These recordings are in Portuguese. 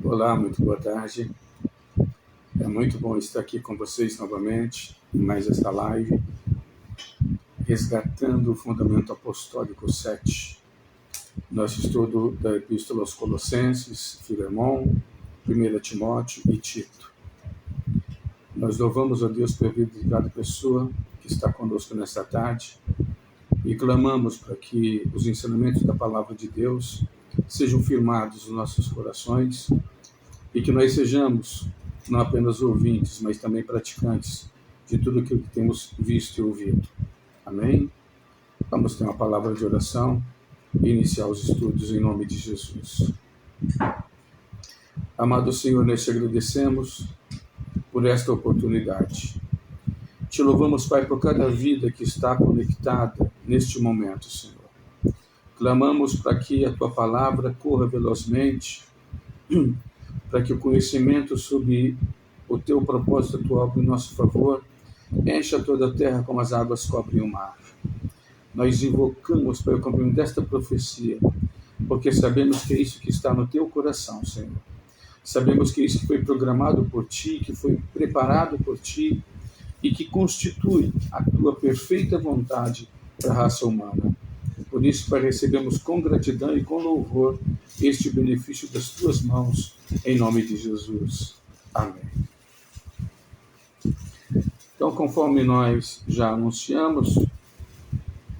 Olá, muito boa tarde. É muito bom estar aqui com vocês novamente em mais esta live, resgatando o Fundamento Apostólico 7, nosso estudo da Epístola aos Colossenses, Filemon, 1 Timóteo e Tito. Nós louvamos a Deus pela vida de cada pessoa que está conosco nesta tarde e clamamos para que os ensinamentos da Palavra de Deus sejam firmados nos nossos corações e que nós sejamos não apenas ouvintes, mas também praticantes de tudo aquilo que temos visto e ouvido. Amém? Vamos ter uma palavra de oração e iniciar os estudos em nome de Jesus. Amado Senhor, nós te agradecemos por esta oportunidade. Te louvamos, Pai, por cada vida que está conectada neste momento, Senhor. Clamamos para que a Tua palavra corra velozmente, para que o conhecimento sobre o Teu propósito, a Tua obra em nosso favor, encha toda a terra como as águas cobrem o mar. Nós invocamos para o cumprimento desta profecia, porque sabemos que é isso que está no Teu coração, Senhor. Sabemos que é isso que foi programado por Ti, que foi preparado por Ti e que constitui a Tua perfeita vontade para a raça humana. Por isso, Pai, recebemos com gratidão e com louvor este benefício das Tuas mãos, em nome de Jesus. Amém. Então, conforme nós já anunciamos,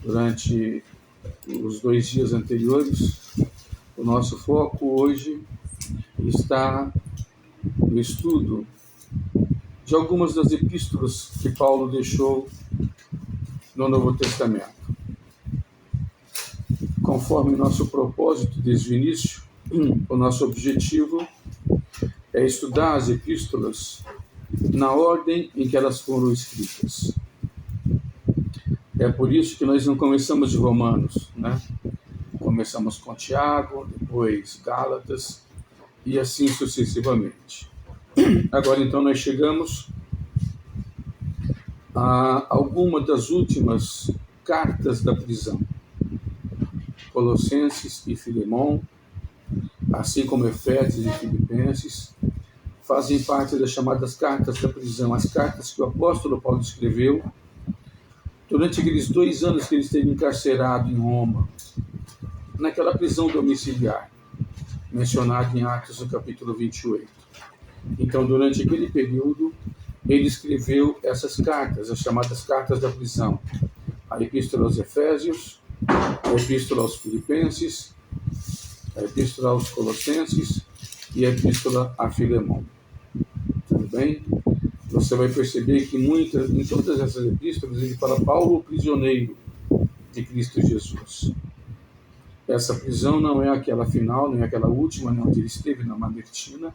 durante os 2 dias anteriores, o nosso foco hoje está no estudo de algumas das epístolas que Paulo deixou no Novo Testamento. Conforme nosso propósito desde o início, o nosso objetivo é estudar as epístolas na ordem em que elas foram escritas. É por isso que nós não começamos de Romanos, né? Começamos com Tiago, depois Gálatas e assim sucessivamente. Agora, então, nós chegamos a alguma das últimas cartas da prisão. Colossenses e Filemon, assim como Efésios e Filipenses, fazem parte das chamadas cartas da prisão, as cartas que o apóstolo Paulo escreveu durante aqueles 2 anos que ele esteve encarcerado em Roma, naquela prisão domiciliar, mencionada em Atos, no capítulo 28. Então, durante aquele período, ele escreveu essas cartas, as chamadas cartas da prisão. A Epístola aos Efésios, a Epístola aos Filipenses, a Epístola aos Colossenses e a Epístola a Filemon. Tudo bem? Você vai perceber que em todas essas epístolas ele fala Paulo, o prisioneiro de Cristo Jesus. Essa prisão não é aquela final, nem aquela última, onde ele esteve na Mamertina.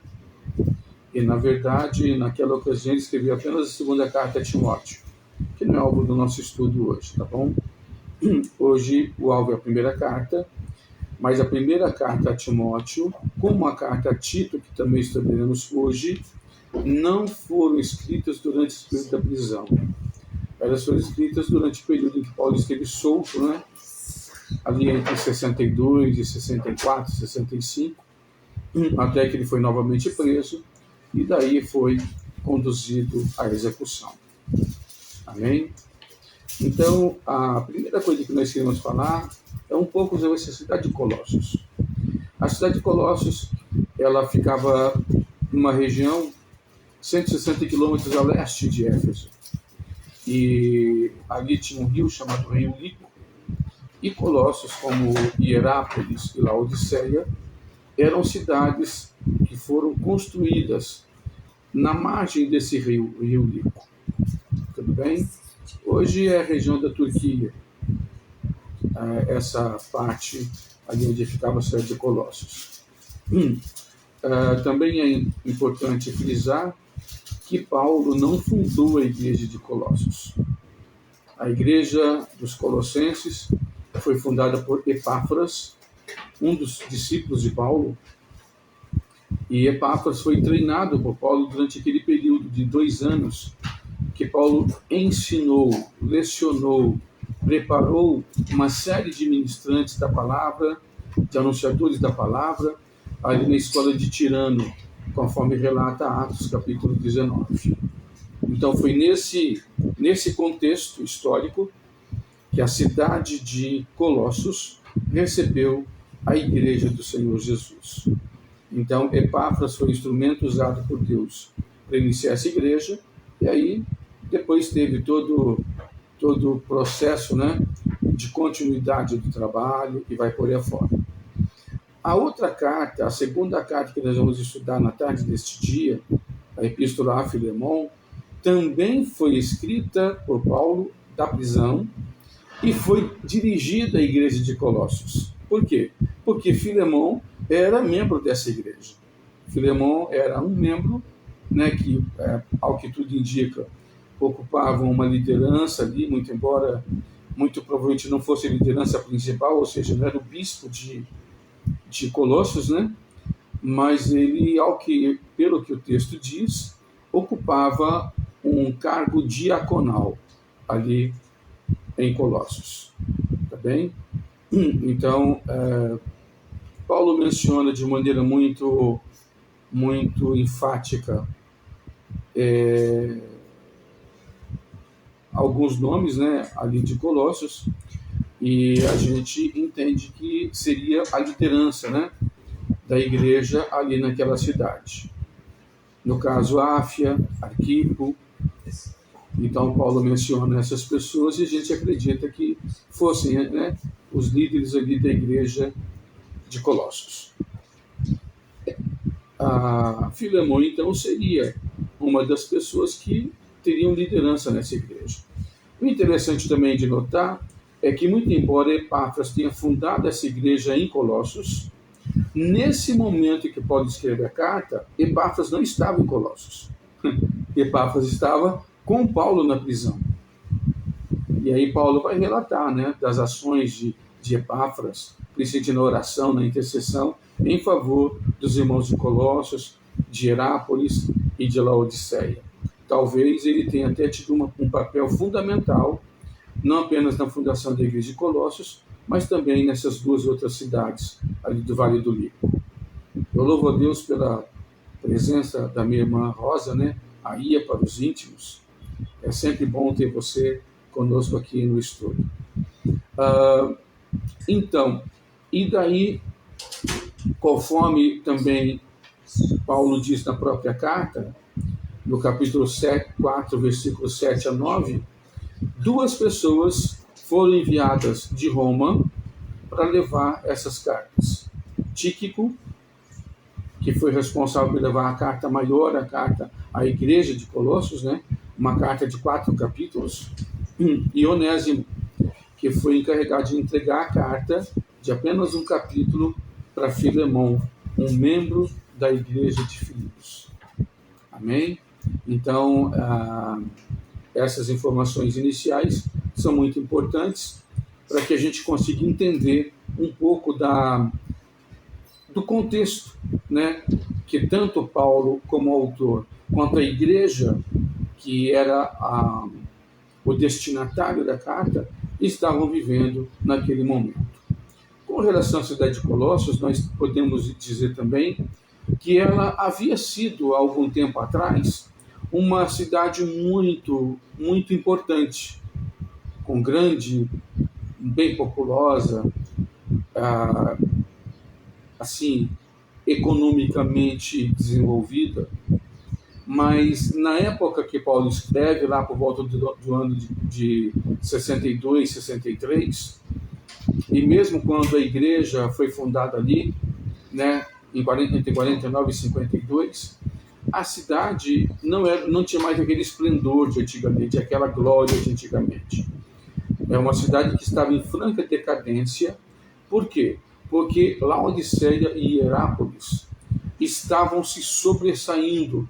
E, na verdade, naquela ocasião ele escreveu apenas a segunda carta a Timóteo, que não é alvo do nosso estudo hoje, tá bom? Hoje o alvo é a primeira carta, mas a primeira carta a Timóteo, como a carta a Tito, que também estudaremos hoje, não foram escritas durante o período da prisão. Elas foram escritas durante o período em que Paulo esteve solto, né? Ali entre 62 e 64, 65, até que ele foi novamente preso, e daí foi conduzido à execução. Amém? Então, a primeira coisa que nós queremos falar é um pouco sobre essa cidade de Colossos. A cidade de Colossos, ela ficava numa região 160 quilômetros a leste de Éfeso. E ali tinha um rio chamado Rio Lico. E Colossos, como Hierápolis e Laodiceia, eram cidades que foram construídas na margem desse rio Lico. Tudo bem? Hoje é a região da Turquia, essa parte ali onde ficava a cidade de Colossos. Também é importante frisar que Paulo não fundou a igreja de Colossos. A igreja dos Colossenses foi fundada por Epáfras, um dos discípulos de Paulo, e Epáfras foi treinado por Paulo durante aquele período de 2 anos que Paulo ensinou, lecionou, preparou uma série de ministrantes da palavra, de anunciadores da palavra, ali na escola de Tirano, conforme relata Atos capítulo 19. Então foi nesse contexto histórico que a cidade de Colossos recebeu a igreja do Senhor Jesus. Então Epáfras foi instrumento usado por Deus para iniciar essa igreja, e aí depois teve todo o processo, né, de continuidade do trabalho e vai por aí afora. A outra carta, a segunda carta que nós vamos estudar na tarde deste dia, a Epístola a Filemon, também foi escrita por Paulo da prisão e foi dirigida à igreja de Colossos. Por quê? Porque Filemon era membro dessa igreja. Filemon era um membro, né, que, ao que tudo indica, ocupava uma liderança ali, muito provavelmente não fosse a liderança principal, ou seja, não era o bispo de Colossos, né? Mas ele, pelo que o texto diz, ocupava um cargo diaconal ali em Colossos, tá bem? Então, Paulo menciona de maneira muito enfática alguns nomes, né, ali de Colossos, e a gente entende que seria a liderança, né, da igreja ali naquela cidade. No caso, Áfia, Arquipo. Então, Paulo menciona essas pessoas e a gente acredita que fossem, né, os líderes ali da igreja de Colossos. A Filemon, então, seria uma das pessoas que teriam liderança nessa igreja. O interessante também de notar é que, muito embora Epáfras tenha fundado essa igreja em Colossos, nesse momento em que Paulo escreve a carta, Epáfras não estava em Colossos. Epáfras estava com Paulo na prisão. E aí Paulo vai relatar, né, das ações de Epáfras, principalmente na oração, na intercessão, em favor dos irmãos de Colossos, de Herápolis e de Laodiceia. Talvez ele tenha até tido um papel fundamental, não apenas na fundação da igreja de Colossos, mas também nessas duas outras cidades ali do Vale do Lico. Eu louvo a Deus pela presença da minha irmã Rosa, né? A Ia para os íntimos. É sempre bom ter você conosco aqui no estúdio. Então, e daí, conforme também Paulo diz na própria carta, no capítulo 4, versículos 7 a 9, 2 pessoas foram enviadas de Roma para levar essas cartas. Tíquico, que foi responsável por levar a carta maior, a carta à igreja de Colossos, né? Uma carta de 4 capítulos, e Onésimo, que foi encarregado de entregar a carta de apenas um capítulo para Filemon, um membro da igreja de Filipos. Amém? Então, essas informações iniciais são muito importantes para que a gente consiga entender um pouco do contexto, né, que tanto Paulo como autor, quanto a igreja, que era o destinatário da carta, estavam vivendo naquele momento. Com relação à cidade de Colossos, nós podemos dizer também que ela havia sido, há algum tempo atrás, uma cidade muito, muito importante, com bem populosa, assim, economicamente desenvolvida, mas na época que Paulo escreve, lá por volta do ano de 62, 63, e mesmo quando a igreja foi fundada ali, né, entre 49 e 52, a cidade não tinha mais aquele esplendor de antigamente, aquela glória de antigamente. É uma cidade que estava em franca decadência. Por quê? Porque Laodiceia e Herápolis estavam se sobressaindo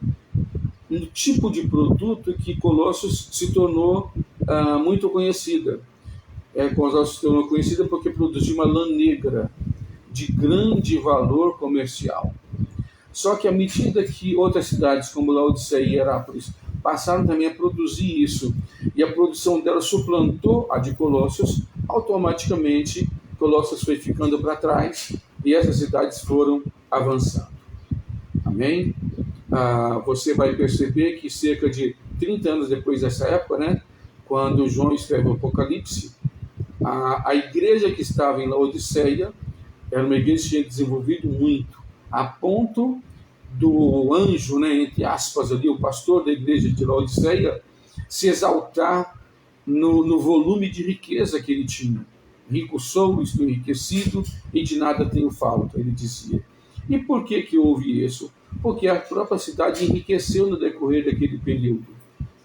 no tipo de produto que Colossos se tornou muito conhecida. Colossos se tornou conhecida porque produzia uma lã negra de grande valor comercial. Só que à medida que outras cidades como Laodiceia e Herápolis passaram também a produzir isso, e a produção dela suplantou a de Colossos, automaticamente Colossos foi ficando para trás e essas cidades foram avançando. Amém? Você vai perceber que cerca de 30 anos depois dessa época, né, quando João escreve o Apocalipse, a igreja que estava em Laodiceia era uma igreja que tinha desenvolvido muito, a ponto do anjo, né, entre aspas, ali, o pastor da igreja de Laodiceia, se exaltar no volume de riqueza que ele tinha. Rico sou, estou enriquecido e de nada tenho falta, ele dizia. E por que houve isso? Porque a própria cidade enriqueceu no decorrer daquele período,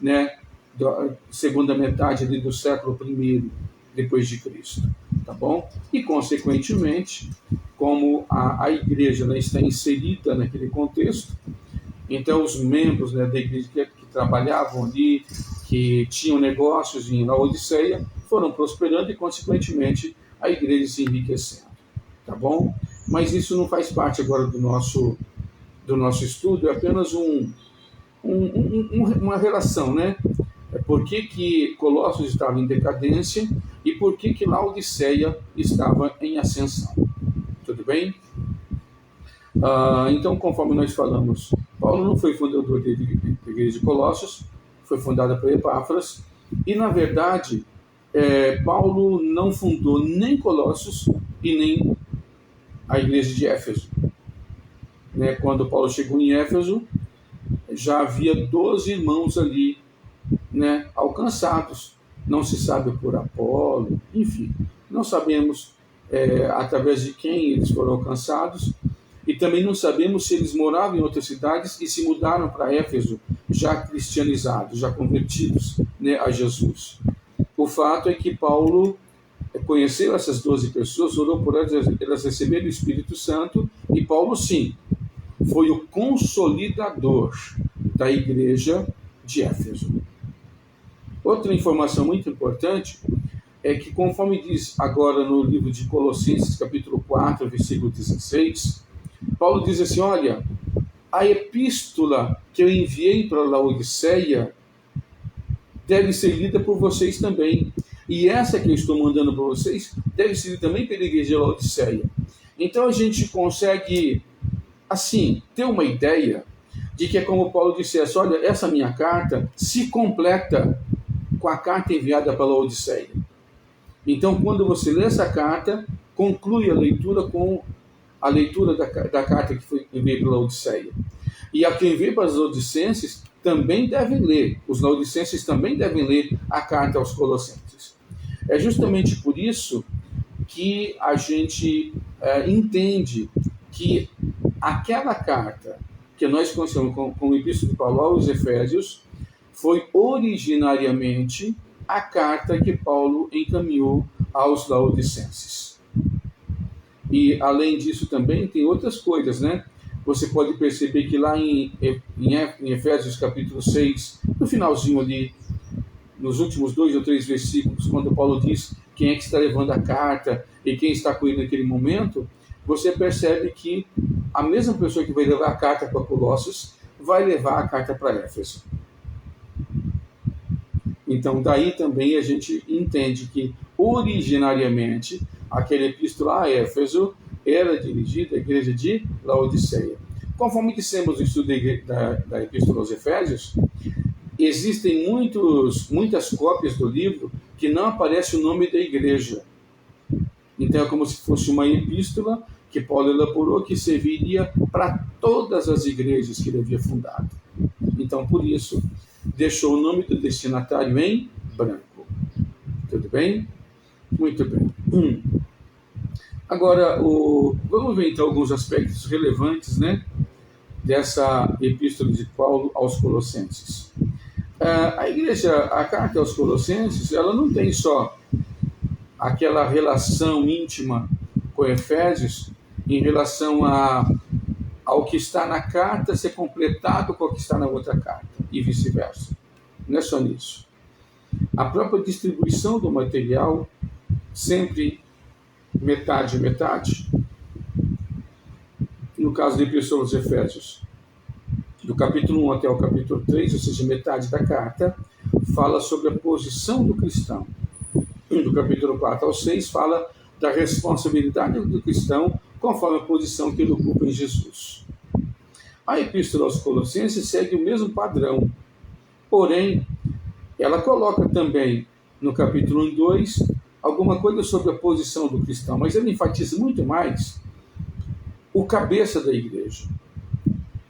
né, da segunda metade ali do século I depois de Cristo, tá bom? E, consequentemente, como a igreja, né, está inserida naquele contexto, então os membros, né, da igreja que trabalhavam ali, que tinham negócios em Laodiceia, foram prosperando e, consequentemente, a igreja se enriquecendo, tá bom? Mas isso não faz parte agora do nosso estudo, é apenas uma relação, né? Por que Colossos estava em decadência e por que Laodiceia estava em ascensão. Tudo bem? Então, conforme nós falamos, Paulo não foi fundador da igreja de Colossos, foi fundada por Epáfras, e, na verdade, Paulo não fundou nem Colossos e nem a igreja de Éfeso. Né? Quando Paulo chegou em Éfeso, já havia 12 irmãos ali, né, alcançados. Não se sabe por Apolo, enfim, não sabemos através de quem eles foram alcançados, e também não sabemos se eles moravam em outras cidades e se mudaram para Éfeso, já cristianizados, já convertidos, né, a Jesus. O fato é que Paulo conheceu essas 12 pessoas, orou por elas receberam o Espírito Santo, e Paulo, sim, foi o consolidador da igreja de Éfeso. Outra informação muito importante é que, conforme diz agora no livro de Colossenses, capítulo 4, versículo 16, Paulo diz assim: olha, a epístola que eu enviei para Laodiceia deve ser lida por vocês também. E essa que eu estou mandando para vocês deve ser lida também pela igreja de Laodiceia. Então a gente consegue, assim, ter uma ideia de que é como Paulo dissesse: olha, essa minha carta se completa com a carta enviada para Laodiceia. Então, quando você lê essa carta, conclui a leitura com a leitura da carta que foi enviada para Laodiceia. E a quem veio para os Laodicenses também devem ler, os Laodicenses também devem ler a carta aos Colossenses. É justamente por isso que a gente entende que aquela carta que nós conhecemos como Epístola de Paulo aos Efésios foi originariamente a carta que Paulo encaminhou aos Laodicenses. E, além disso, também tem outras coisas, né? Você pode perceber que lá em Efésios capítulo 6, no finalzinho ali, nos últimos 2 ou 3 versículos, quando Paulo diz quem é que está levando a carta e quem está com ele naquele momento, você percebe que a mesma pessoa que vai levar a carta para Colossos vai levar a carta para Éfeso. Então, daí também a gente entende que, originariamente, aquela epístola a Éfeso era dirigida à igreja de Laodiceia. Conforme dissemos no estudo da epístola aos Efésios, existem muitas cópias do livro que não aparece o nome da igreja. Então, é como se fosse uma epístola que Paulo elaborou, que serviria para todas as igrejas que ele havia fundado. Então, por isso, deixou o nome do destinatário em branco. Tudo bem? Muito bem. Agora, vamos ver então alguns aspectos relevantes, né, dessa epístola de Paulo aos Colossenses. A carta aos Colossenses, ela não tem só aquela relação íntima com Efésios em relação ao que está na carta ser completado com o que está na outra carta, e vice-versa. Não é só nisso. A própria distribuição do material, sempre metade. No caso da Epístola aos Efésios, do capítulo 1 até o capítulo 3, ou seja, metade da carta, fala sobre a posição do cristão. Do capítulo 4 ao 6 fala da responsabilidade do cristão conforme a posição que ele ocupa em Jesus. A Epístola aos Colossenses segue o mesmo padrão, porém, ela coloca também, no capítulo 1 e 2, alguma coisa sobre a posição do cristão, mas ela enfatiza muito mais o cabeça da igreja.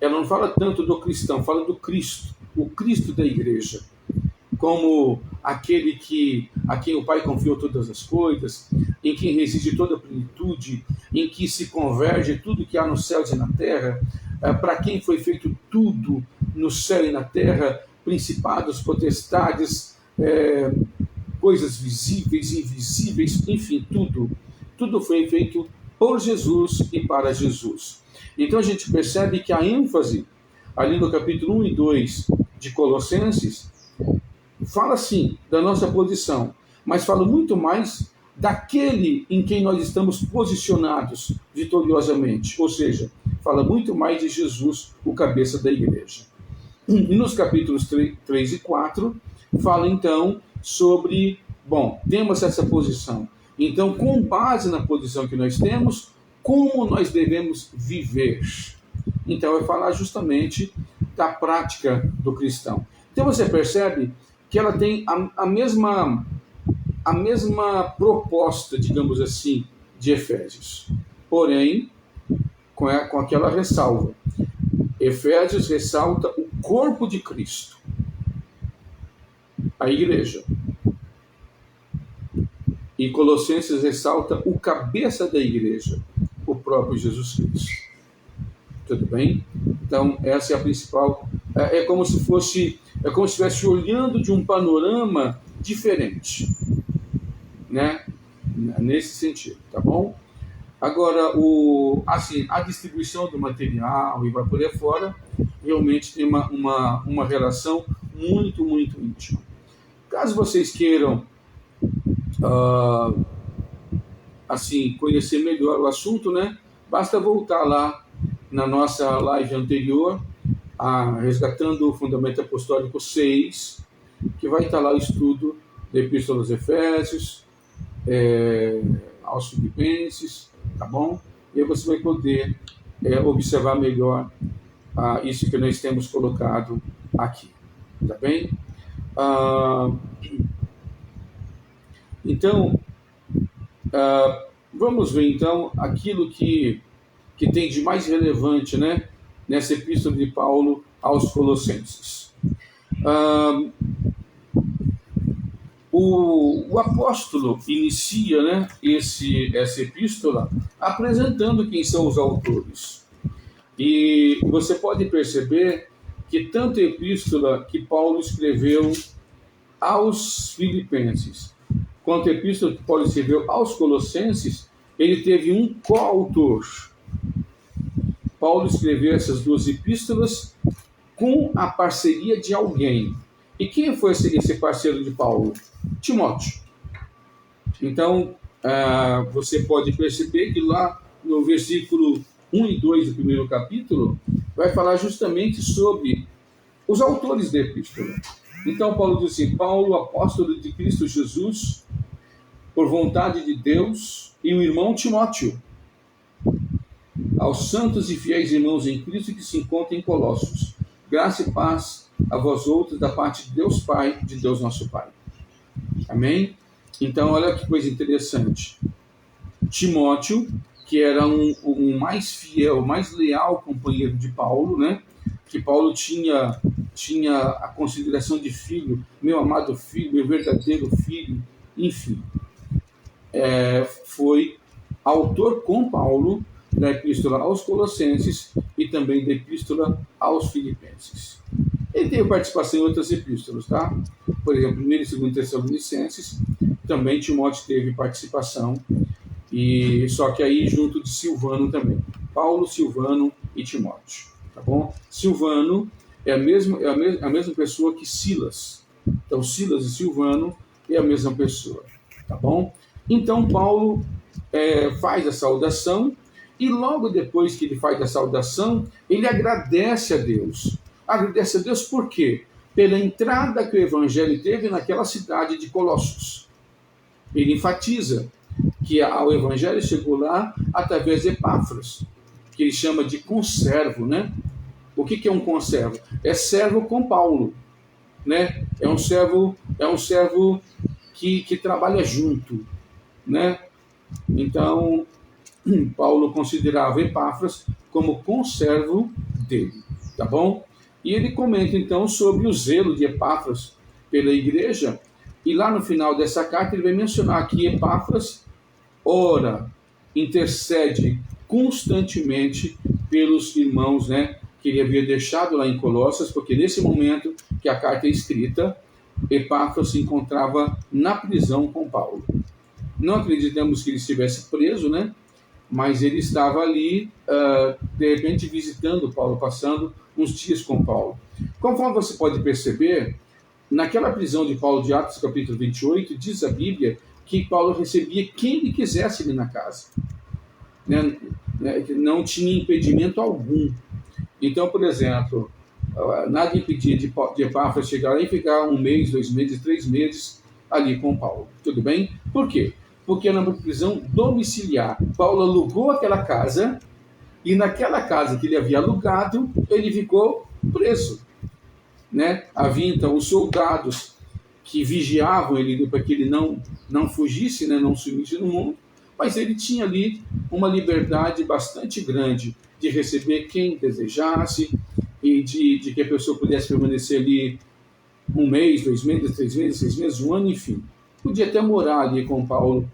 Ela não fala tanto do cristão, fala do Cristo, o Cristo da igreja, como aquele a quem o Pai confiou todas as coisas, em quem reside toda a plenitude, em que se converge tudo que há nos céus e na terra, para quem foi feito tudo no céu e na terra, principados, potestades, coisas visíveis, invisíveis, enfim, tudo foi feito por Jesus e para Jesus. Então a gente percebe que a ênfase, ali no capítulo 1 e 2 de Colossenses, fala sim da nossa posição, mas fala muito mais daquele em quem nós estamos posicionados vitoriosamente, ou seja, fala muito mais de Jesus, o cabeça da igreja. E nos capítulos 3 e 4, fala então sobre, temos essa posição, então com base na posição que nós temos, como nós devemos viver. Então vai falar justamente da prática do cristão. Então você percebe que ela tem a mesma proposta, digamos assim, de Efésios. Porém, com aquela ressalva. Efésios ressalta o corpo de Cristo, a igreja. E Colossenses ressalta o cabeça da igreja, o próprio Jesus Cristo. Tudo bem? Então, essa é a principal. É como se estivesse olhando de um panorama diferente, né? Nesse sentido, tá bom? Agora, a distribuição do material e vai por aí fora, realmente tem uma relação muito, muito íntima. Caso vocês queiram conhecer melhor o assunto, né? Basta voltar lá na nossa live anterior, Resgatando o Fundamento Apostólico 6, que vai estar lá o estudo da Epístola aos Efésios, aos Filipenses, tá bom? E aí você vai poder observar melhor isso que nós temos colocado aqui, tá bem? Então, vamos ver então aquilo que tem de mais relevante, né, nessa epístola de Paulo aos Colossenses. O apóstolo inicia, né, essa epístola apresentando quem são os autores. E você pode perceber que tanto a epístola que Paulo escreveu aos Filipenses, quanto a epístola que Paulo escreveu aos Colossenses, ele teve um coautor. Paulo escreveu essas duas epístolas com a parceria de alguém. E quem foi esse parceiro de Paulo? Timóteo. Então, você pode perceber que lá no versículo 1 e 2 do primeiro capítulo, vai falar justamente sobre os autores da epístola. Então, Paulo diz assim: Paulo, apóstolo de Cristo Jesus, por vontade de Deus, e o irmão Timóteo, aos santos e fiéis irmãos em Cristo que se encontram em Colossos, graça e paz a vós outros da parte de Deus Pai, de Deus nosso Pai. Amém? Então, olha que coisa interessante. Timóteo, que era um mais fiel, mais leal companheiro de Paulo, né? Que Paulo tinha a consideração de filho, meu amado filho, meu verdadeiro filho, enfim. Foi autor com Paulo da epístola aos Colossenses e também da epístola aos Filipenses. Ele teve participação em outras epístolas, tá? Por exemplo, 1 e 2 Tessalonicenses, também Timóteo teve participação, e só que aí junto de Silvano também. Paulo, Silvano e Timóteo, tá bom? Silvano é a mesma pessoa que Silas. Então, Silas e Silvano é a mesma pessoa, tá bom? Então, Paulo faz a saudação, e logo depois que ele faz a saudação, ele agradece a Deus. Agradece a Deus por quê? Pela entrada que o Evangelho teve naquela cidade de Colossos. Ele enfatiza que o evangelho chegou lá através de Epáfras, que ele chama de conservo, né? O que é um conservo? É servo com Paulo, né? É um servo que trabalha junto, né? Então, Paulo considerava Epáfras como conservo dele, tá bom? E ele comenta então sobre o zelo de Epáfras pela igreja, e lá no final dessa carta ele vai mencionar que Epáfras ora, intercede constantemente pelos irmãos, né, que ele havia deixado lá em Colossos, porque nesse momento que a carta é escrita, Epáfras se encontrava na prisão com Paulo. Não acreditamos que ele estivesse preso, né? Mas ele estava ali, de repente, visitando Paulo, passando uns dias com Paulo. Conforme você pode perceber, naquela prisão de Paulo de Atos, capítulo 28, diz a Bíblia que Paulo recebia quem ele quisesse ali na casa. Não tinha impedimento algum. Então, por exemplo, nada impedia de Epáfras chegar lá e ficar 1 mês, 2 meses, 3 meses ali com Paulo. Tudo bem? Por quê? Porque era uma prisão domiciliar. Paulo alugou aquela casa, e naquela casa que ele havia alugado, ele ficou preso, né? Havia então os soldados que vigiavam ele para que ele não fugisse, né? Não sumisse no mundo, mas ele tinha ali uma liberdade bastante grande de receber quem desejasse, e de que a pessoa pudesse permanecer ali 1 mês, 2 meses, 3 meses, 6 meses, 1 ano, enfim. Podia até morar ali com Paulo,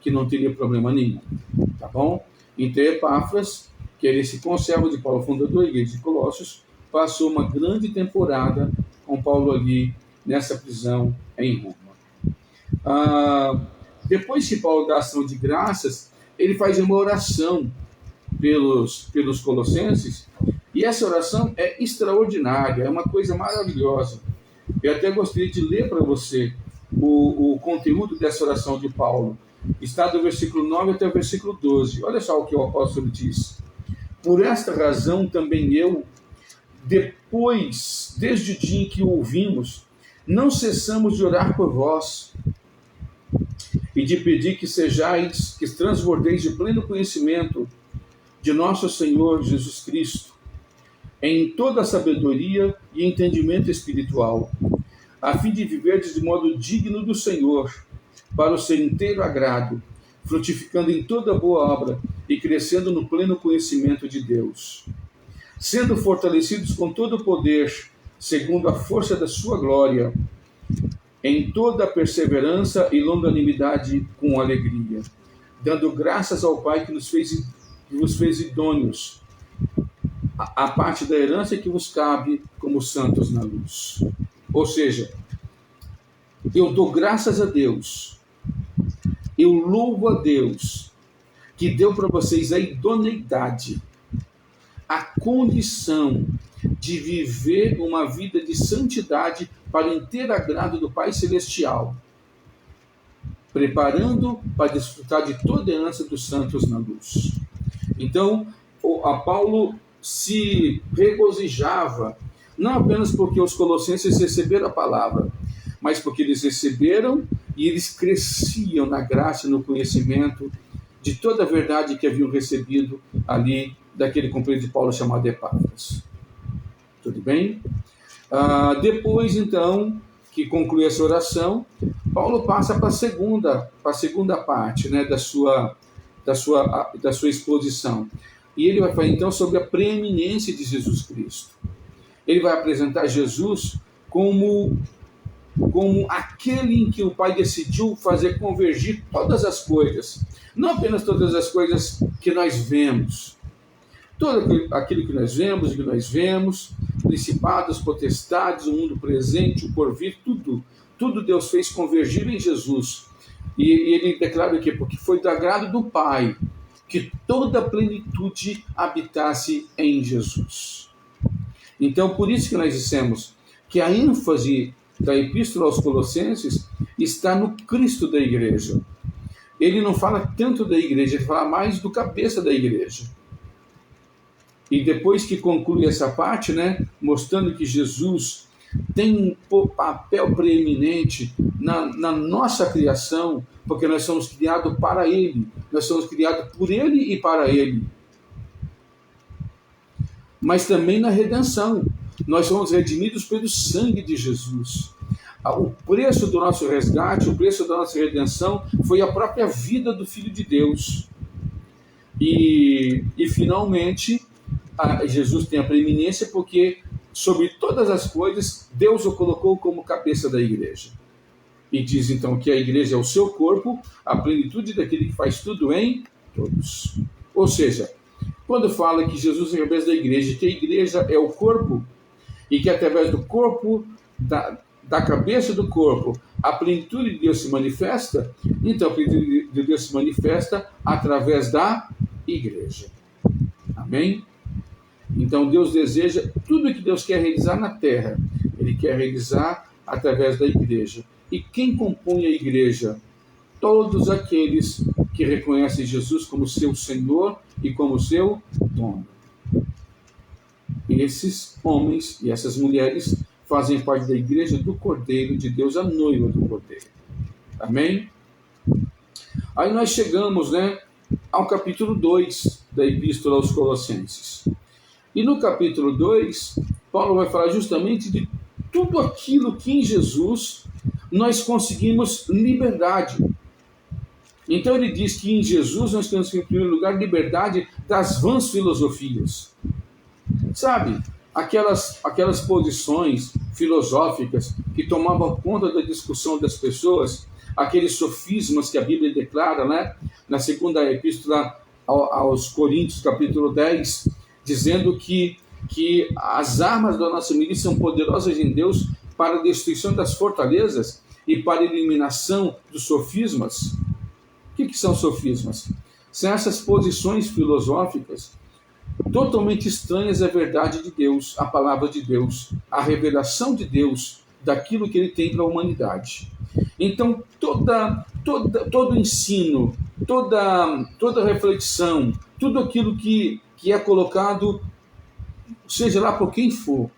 que não teria problema nenhum, tá bom? Então Epáfras, que era esse conservo de Paulo, fundador da igreja de Colossos, passou uma grande temporada com Paulo ali nessa prisão em Roma. Depois que Paulo dá ação de graças, ele faz uma oração pelos colossenses, e essa oração é extraordinária, é uma coisa maravilhosa. Eu até gostaria de ler para você o conteúdo dessa oração de Paulo. Está do versículo 9 até o versículo 12. Olha só o que o apóstolo diz. Por esta razão também eu, desde o dia em que o ouvimos, não cessamos de orar por vós e de pedir que transbordeis de pleno conhecimento de nosso Senhor Jesus Cristo, em toda a sabedoria e entendimento espiritual, a fim de viverdes de modo digno do Senhor, para o seu inteiro agrado, frutificando em toda boa obra e crescendo no pleno conhecimento de Deus, sendo fortalecidos com todo o poder, segundo a força da sua glória, em toda a perseverança e longanimidade com alegria, dando graças ao Pai que vos fez idôneos, a parte da herança que vos cabe como santos na luz. Ou seja, eu dou graças a Deus, eu louvo a Deus, que deu para vocês a idoneidade, a condição de viver uma vida de santidade para o inteiro agrado do Pai Celestial, preparando para desfrutar de toda a herança dos santos na luz. Então, a Paulo se regozijava, não apenas porque os colossenses receberam a palavra, mas porque eles receberam e eles cresciam na graça e no conhecimento de toda a verdade que haviam recebido ali daquele companheiro de Paulo chamado Epáfras. Tudo bem? Depois, então, que conclui essa oração, Paulo passa para a segunda parte, né, da sua exposição. E ele vai falar, então, sobre a preeminência de Jesus Cristo. Ele vai apresentar Jesus como aquele em que o Pai decidiu fazer convergir todas as coisas. Não apenas todas as coisas que nós vemos. Tudo aquilo que nós vemos, principados, potestades, o mundo presente, o porvir, tudo Deus fez convergir em Jesus. E ele declara o quê? Porque foi do agrado do Pai que toda a plenitude habitasse em Jesus. Então, por isso que nós dissemos que a ênfase da Epístola aos Colossenses está no Cristo da igreja. Ele não fala tanto da igreja, ele fala mais do cabeça da igreja. E depois que conclui essa parte, né, mostrando que Jesus tem um papel preeminente na nossa criação, porque nós somos criados para Ele, nós somos criados por Ele e para Ele. Mas também na redenção, nós somos redimidos pelo sangue de Jesus. O preço do nosso resgate, o preço da nossa redenção foi a própria vida do Filho de Deus. E finalmente, Jesus tem a preeminência porque, sobre todas as coisas, Deus o colocou como cabeça da igreja. E diz então que a igreja é o seu corpo, a plenitude daquele que faz tudo em todos. Ou seja, quando fala que Jesus é a cabeça da igreja, que a igreja é o corpo, e que através do corpo, da cabeça do corpo, a plenitude de Deus se manifesta, então a plenitude de Deus se manifesta através da igreja. Amém? Então Deus deseja, tudo que Deus quer realizar na terra, Ele quer realizar através da igreja. E quem compõe a igreja? Todos aqueles que reconhecem Jesus como seu Senhor e como seu dono. Esses homens e essas mulheres fazem parte da igreja do Cordeiro de Deus, a noiva do Cordeiro. Amém? Aí nós chegamos, ao capítulo 2 da Epístola aos Colossenses. E no capítulo 2, Paulo vai falar justamente de tudo aquilo que em Jesus nós conseguimos liberdade. Então ele diz que em Jesus nós temos, em primeiro lugar, liberdade das vãs filosofias. Sabe, aquelas posições filosóficas que tomavam conta da discussão das pessoas, aqueles sofismas que a Bíblia declara, na segunda epístola aos Coríntios, capítulo 10, dizendo que as armas da nossa milícia são poderosas em Deus para a destruição das fortalezas e para a eliminação dos sofismas. O que são sofismas? São essas posições filosóficas totalmente estranhas à verdade de Deus, à palavra de Deus, à revelação de Deus, daquilo que Ele tem para a humanidade. Então, todo ensino, toda reflexão, tudo aquilo que é colocado, seja lá por quem for,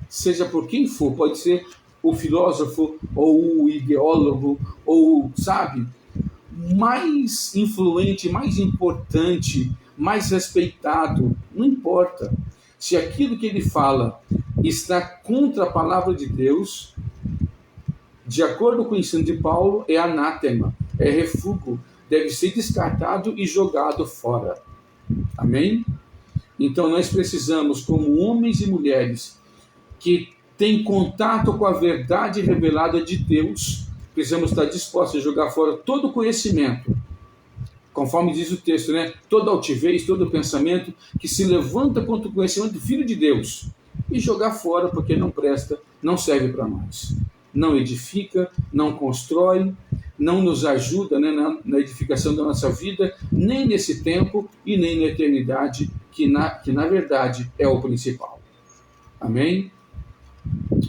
seja por quem for, pode ser o filósofo ou o ideólogo, ou, mais influente, mais importante, mais respeitado, não importa. Se aquilo que ele fala está contra a palavra de Deus, de acordo com o ensino de Paulo, é anátema, é refúgio, deve ser descartado e jogado fora. Amém? Então nós precisamos, como homens e mulheres que têm contato com a verdade revelada de Deus, precisamos estar dispostos a jogar fora todo conhecimento, conforme diz o texto, toda altivez, todo pensamento que se levanta contra o conhecimento do Filho de Deus, e jogar fora porque não presta, não serve para nós, não edifica, não constrói, não nos ajuda na edificação da nossa vida, nem nesse tempo e nem na eternidade, que na verdade é o principal. Amém?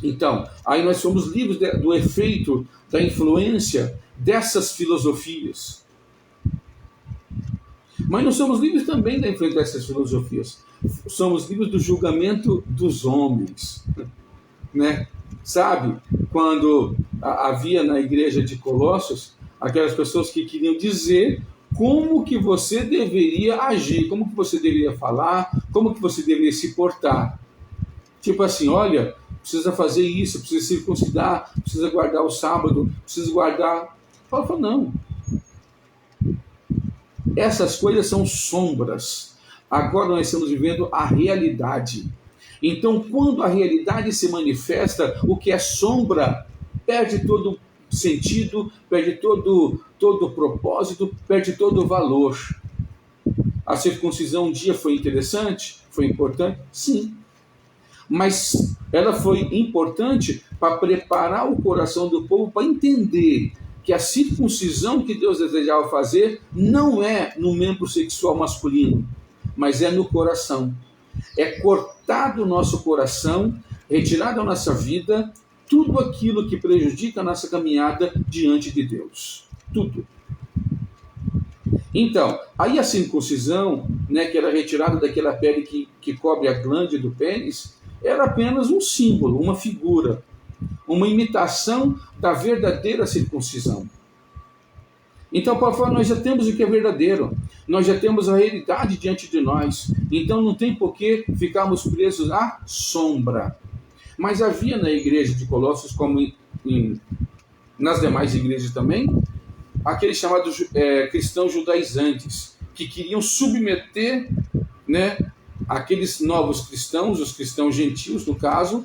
Então, aí nós somos livres do efeito, da influência dessas filosofias. Mas nós somos livres também da influência dessas filosofias. Somos livres do julgamento dos homens. Sabe, quando havia na igreja de Colossos aquelas pessoas que queriam dizer como que você deveria agir, como que você deveria falar, como que você deveria se portar. Tipo assim, olha, precisa fazer isso, precisa circuncidar, precisa guardar o sábado, precisa guardar... Paulo falou, não. Essas coisas são sombras. Agora nós estamos vivendo a realidade. Então, quando a realidade se manifesta, o que é sombra perde todo sentido, perde todo propósito, perde todo valor. A circuncisão um dia foi interessante? Foi importante? Sim. Mas ela foi importante para preparar o coração do povo para entender que a circuncisão que Deus desejava fazer não é no membro sexual masculino, mas é no coração. É cortar do nosso coração, retirar da nossa vida tudo aquilo que prejudica a nossa caminhada diante de Deus. Tudo. Então, aí a circuncisão, que era retirada daquela pele que cobre a glândula do pênis, era apenas um símbolo, uma figura, uma imitação da verdadeira circuncisão. Então, Paulo fala, nós já temos o que é verdadeiro, nós já temos a realidade diante de nós, então não tem por que ficarmos presos à sombra. Mas havia na igreja de Colossos, como nas demais igrejas também, aqueles chamados cristãos judaizantes, que queriam submeter, né, aqueles novos cristãos, os cristãos gentios, no caso,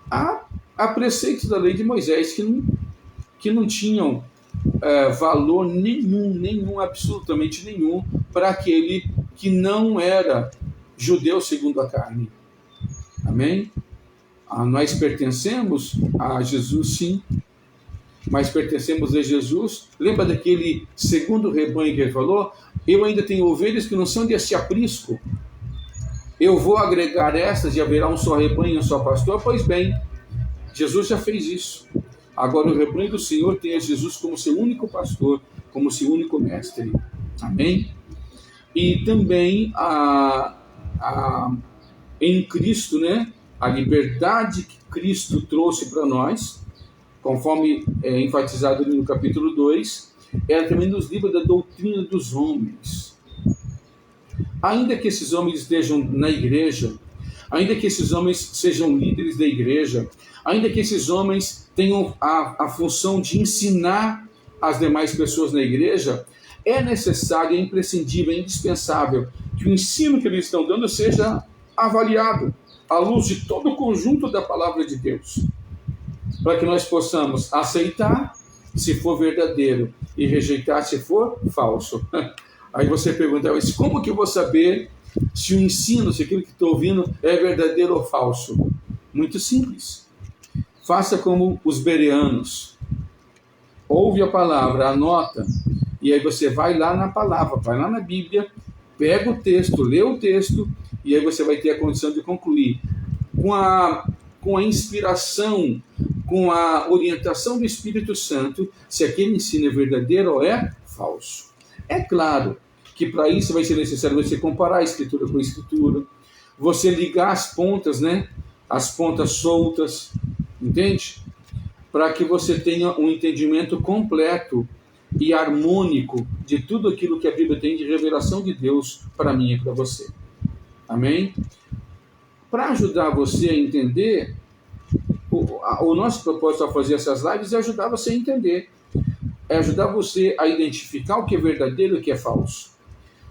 a preceitos da lei de Moisés, que não tinham valor nenhum, absolutamente nenhum, para aquele que não era judeu segundo a carne. Amém? Nós pertencemos a Jesus, sim, mas pertencemos a Jesus. Lembra daquele segundo rebanho que ele falou? Eu ainda tenho ovelhas que não são desse aprisco. Eu vou agregar essas e haverá um só rebanho e um só pastor? Pois bem, Jesus já fez isso. Agora o rebanho do Senhor tem a Jesus como seu único pastor, como seu único mestre. Amém? E também em Cristo, né? A liberdade que Cristo trouxe para nós, conforme enfatizado no capítulo 2, ela também nos livra da doutrina dos homens. Ainda que esses homens estejam na igreja, ainda que esses homens sejam líderes da igreja, ainda que esses homens tenham a função de ensinar as demais pessoas na igreja, é necessário, é imprescindível, é indispensável que o ensino que eles estão dando seja avaliado à luz de todo o conjunto da palavra de Deus, para que nós possamos aceitar se for verdadeiro e rejeitar se for falso. Aí você pergunta, mas como que eu vou saber se o ensino, se aquilo que estou ouvindo é verdadeiro ou falso? Muito simples. Faça como os bereanos. Ouve a palavra, anota, e aí você vai lá na palavra, vai lá na Bíblia, pega o texto, lê o texto, e aí você vai ter a condição de concluir. Com a inspiração, com a orientação do Espírito Santo, se aquele ensino é verdadeiro ou é falso. É claro que para isso vai ser necessário você comparar a Escritura com a Escritura, você ligar as pontas, né? As pontas soltas, entende? Para que você tenha um entendimento completo e harmônico de tudo aquilo que a Bíblia tem de revelação de Deus para mim e para você. Amém? Para ajudar você a entender, o nosso propósito ao fazer essas lives é ajudar você a entender. É ajudar você a identificar o que é verdadeiro e o que é falso.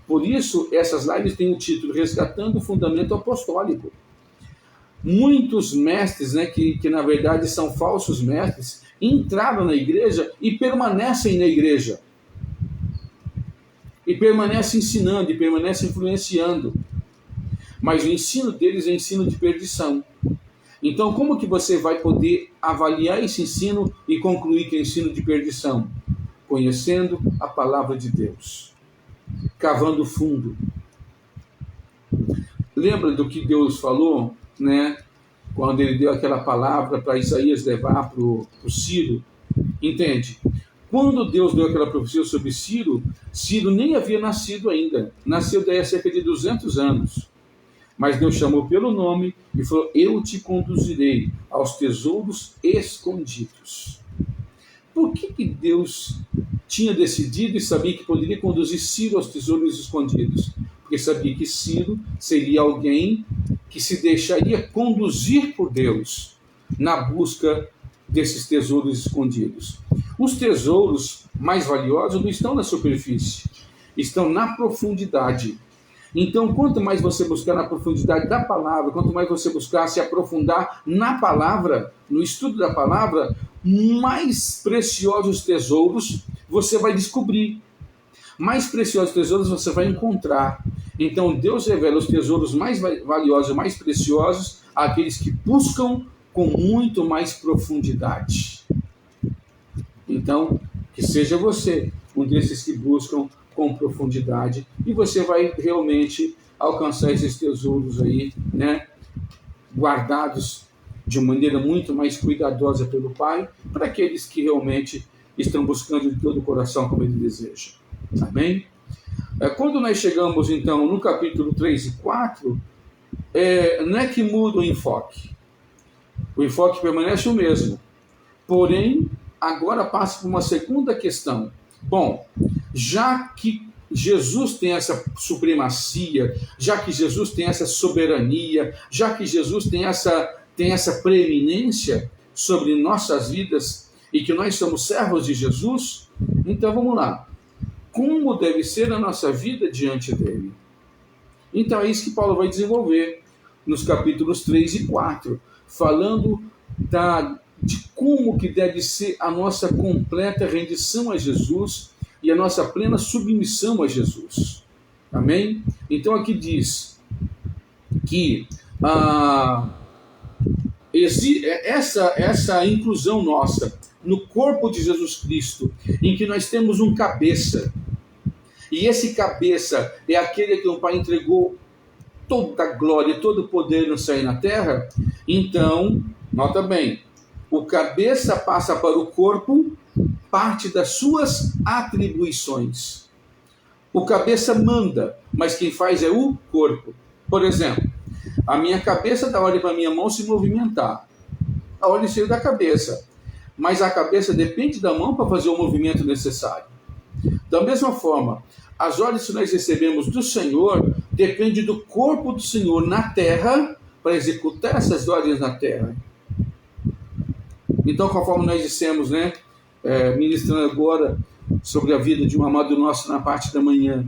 Por isso, essas lives têm o título Resgatando o Fundamento Apostólico. Muitos mestres, né, que na verdade são falsos mestres, entraram na igreja e permanecem na igreja. E permanecem ensinando, e permanecem influenciando. Mas o ensino deles é ensino de perdição. Então, como que você vai poder avaliar esse ensino e concluir que é ensino de perdição? Conhecendo a palavra de Deus. Cavando fundo. Lembra do que Deus falou, né? Quando ele deu aquela palavra para Isaías levar para o Ciro? Entende? Quando Deus deu aquela profecia sobre Ciro, Ciro nem havia nascido ainda. Nasceu daí há cerca de 200 anos. Mas Deus chamou pelo nome e falou, eu te conduzirei aos tesouros escondidos. Por que Deus tinha decidido e sabia que poderia conduzir Ciro aos tesouros escondidos? Porque sabia que Ciro seria alguém que se deixaria conduzir por Deus na busca desses tesouros escondidos. Os tesouros mais valiosos não estão na superfície, estão na profundidade. Então, quanto mais você buscar na profundidade da palavra, quanto mais você buscar se aprofundar na palavra, no estudo da palavra, mais preciosos tesouros você vai descobrir. Mais preciosos tesouros você vai encontrar. Então, Deus revela os tesouros mais valiosos, mais preciosos, àqueles que buscam com muito mais profundidade. Então, que seja você um desses que buscam com profundidade, e você vai realmente alcançar esses tesouros aí, né, guardados de uma maneira muito mais cuidadosa pelo Pai, para aqueles que realmente estão buscando de todo o coração como Ele deseja. Amém? Quando nós chegamos, então, no capítulo 3 e 4, não é que muda o enfoque permanece o mesmo, porém, agora passa por uma segunda questão. Bom, já que Jesus tem essa supremacia, já que Jesus tem essa soberania, já que Jesus tem essa preeminência sobre nossas vidas e que nós somos servos de Jesus, então vamos lá. Como deve ser a nossa vida diante dele? Então é isso que Paulo vai desenvolver nos capítulos 3 e 4, falando de como que deve ser a nossa completa rendição a Jesus e a nossa plena submissão a Jesus. Amém? Então aqui diz que essa inclusão nossa no corpo de Jesus Cristo, em que nós temos um cabeça, e esse cabeça é aquele que o Pai entregou toda a glória, todo o poder no céu e na terra. Então, nota bem, o cabeça passa para o corpo parte das suas atribuições. O cabeça manda, mas quem faz é o corpo. Por exemplo, a minha cabeça dá ordem para a minha mão se movimentar. A ordem saiu da cabeça, mas a cabeça depende da mão para fazer o movimento necessário. Da mesma forma, as ordens que nós recebemos do Senhor dependem do corpo do Senhor na terra para executar essas ordens na terra. Então, conforme nós dissemos, ministrando agora sobre a vida de um amado nosso na parte da manhã,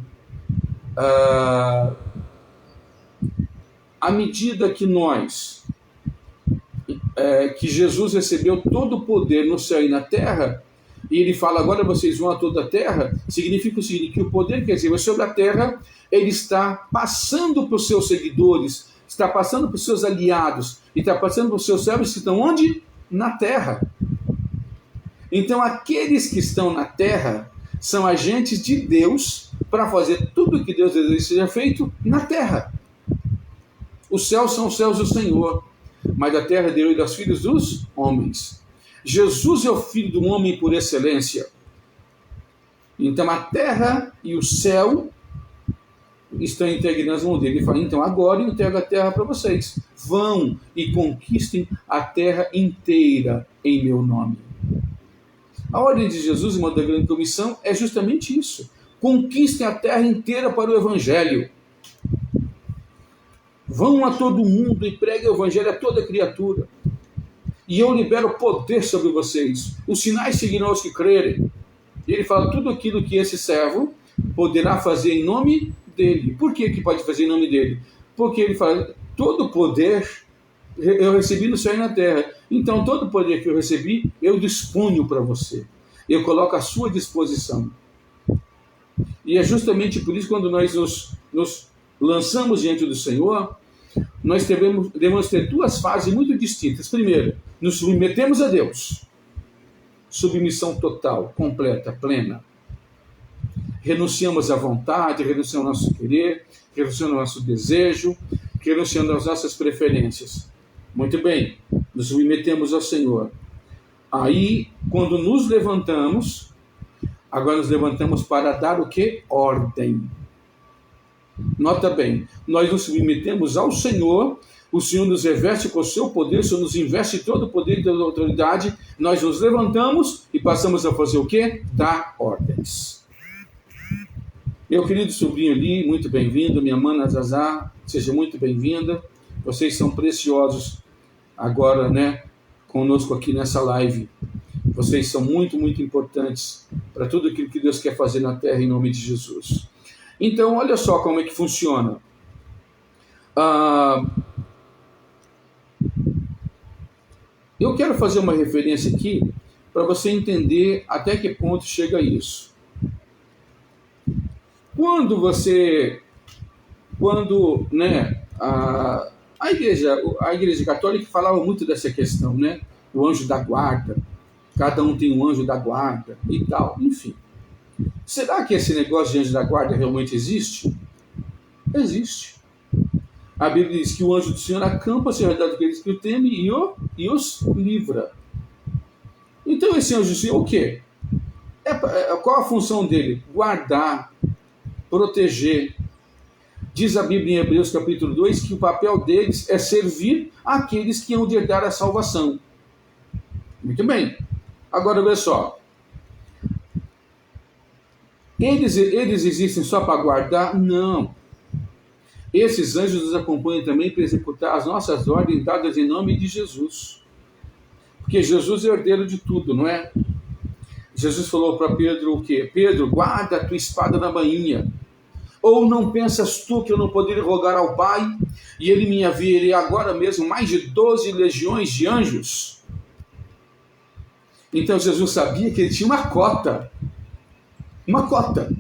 à medida que que Jesus recebeu todo o poder no céu e na terra, e ele fala, agora vocês vão a toda a terra, significa o seguinte, que o poder que recebeu sobre a terra, ele está passando para os seus seguidores, está passando para os seus aliados, e está passando para os seus servos que estão onde? Na terra. Então, aqueles que estão na terra são agentes de Deus para fazer tudo o que Deus deseja que seja feito na terra. Os céus são os céus do Senhor, mas a terra é dele e dos filhos dos homens. Jesus é o filho do homem por excelência. Então a terra e o céu estão entregues nas mãos dele. Ele fala, então agora eu entrego a terra para vocês. Vão e conquistem a terra inteira em meu nome. A ordem de Jesus, irmão da grande comissão, é justamente isso. Conquistem a terra inteira para o evangelho. Vão a todo mundo e preguem o evangelho a toda criatura. E eu libero poder sobre vocês. Os sinais seguirão os que crerem. E ele fala tudo aquilo que esse servo poderá fazer em nome dele. Por que pode fazer em nome dele? Porque ele fala, todo poder eu recebi no céu e na terra. Então, todo poder que eu recebi, eu disponho para você. Eu coloco à sua disposição. E é justamente por isso, quando nós nos lançamos diante do Senhor, nós devemos ter duas fases muito distintas. Primeiro, nos submetemos a Deus. Submissão total, completa, plena. Renunciamos à vontade, renunciamos ao nosso querer, renunciamos ao nosso desejo, renunciamos às nossas preferências. Muito bem, nos submetemos ao Senhor. Aí, quando nos levantamos, agora nos levantamos para dar o que? Ordem. Nota bem, nós nos submetemos ao Senhor, o Senhor nos reveste com o seu poder, o Senhor nos investe todo o poder e toda a autoridade, nós nos levantamos e passamos a fazer o quê? Dar ordens. Meu querido sobrinho ali, muito bem-vindo, minha mana Zazá, seja muito bem-vinda, vocês são preciosos agora, conosco aqui nessa live, vocês são muito, muito importantes para tudo aquilo que Deus quer fazer na terra em nome de Jesus. Então, olha só como é que funciona. Eu quero fazer uma referência aqui para você entender até que ponto chega isso. Quando a igreja católica falava muito dessa questão, o anjo da guarda, cada um tem um anjo da guarda e tal, enfim. Será que esse negócio de anjo da guarda realmente existe? Existe. A Bíblia diz que o anjo do Senhor acampa-se ao redor daqueles que o temem e os livra. Então esse anjo do Senhor o quê? Qual a função dele? Guardar, proteger. Diz a Bíblia em Hebreus capítulo 2 que o papel deles é servir àqueles que hão de herdar a salvação. Muito bem. Agora, olha só. Eles existem só para guardar? Não. Esses anjos nos acompanham também para executar as nossas ordens dadas em nome de Jesus. Porque Jesus é herdeiro de tudo, não é? Jesus falou para Pedro o quê? Pedro, guarda a tua espada na bainha. Ou não pensas tu que eu não poderia rogar ao Pai e ele me enviaria agora mesmo mais de 12 legiões de anjos? Então Jesus sabia que ele tinha uma cota. Uma cota.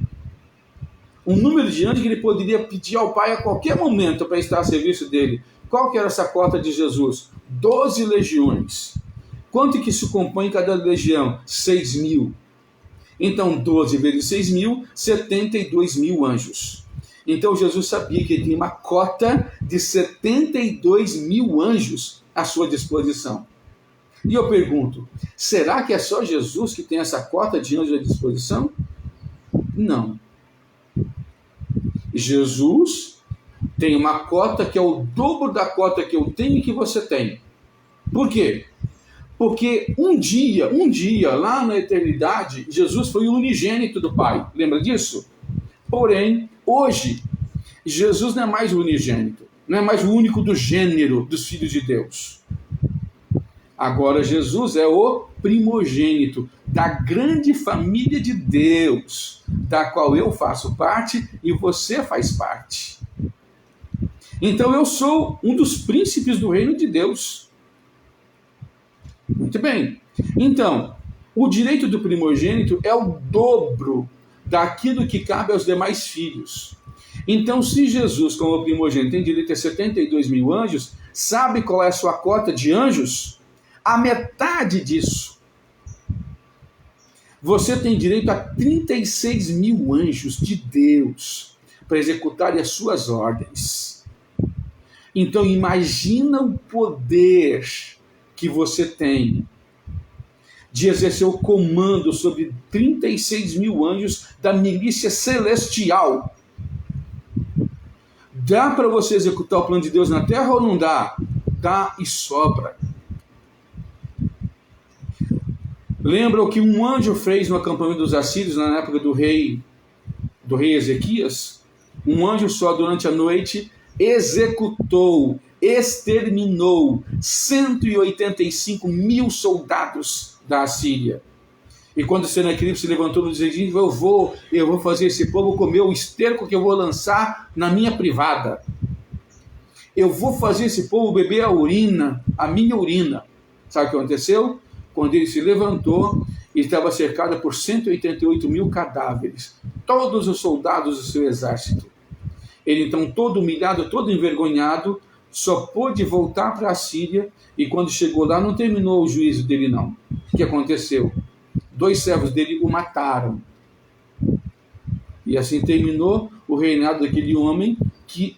Um número de anjos que ele poderia pedir ao Pai a qualquer momento para estar a serviço dele. Qual que era essa cota de Jesus? 12 legiões. Quanto que se compõe cada legião? 6.000. Então 12 vezes 6.000, 72.000 anjos. Então Jesus sabia que ele tinha uma cota de 72.000 anjos à sua disposição. E eu pergunto, será que é só Jesus que tem essa cota de anjos à disposição? Não. Jesus tem uma cota que é o dobro da cota que eu tenho e que você tem. Por quê? Porque um dia, lá na eternidade, Jesus foi o unigênito do Pai. Lembra disso? Porém, hoje, Jesus não é mais o unigênito. Não é mais o único do gênero dos filhos de Deus. Agora, Jesus é o primogênito da grande família de Deus, da qual eu faço parte e você faz parte. Então, eu sou um dos príncipes do reino de Deus. Muito bem. Então, o direito do primogênito é o dobro daquilo que cabe aos demais filhos. Então, se Jesus, como primogênito, tem direito a 72.000 anjos, sabe qual é a sua cota de anjos? A metade disso. Você tem direito a 36.000 anjos de Deus para executarem as suas ordens. Então, imagina o poder que você tem de exercer o comando sobre 36.000 anjos da milícia celestial. Dá para você executar o plano de Deus na terra ou não dá? Dá e sobra. Lembra o que um anjo fez no acampamento dos assírios na época do rei Ezequias? Um anjo só durante a noite executou, exterminou 185.000 soldados da Assíria. E quando Senaqueribe se levantou no dia seguinte, eu vou fazer esse povo comer o esterco que eu vou lançar na minha privada. Eu vou fazer esse povo beber a minha urina. Sabe o que aconteceu? Quando ele se levantou, ele estava cercado por 188.000 cadáveres. Todos os soldados do seu exército. Ele então, todo humilhado, todo envergonhado, só pôde voltar para a Síria, e quando chegou lá não terminou o juízo dele não. O que aconteceu? 2 servos dele o mataram. E assim terminou o reinado daquele homem que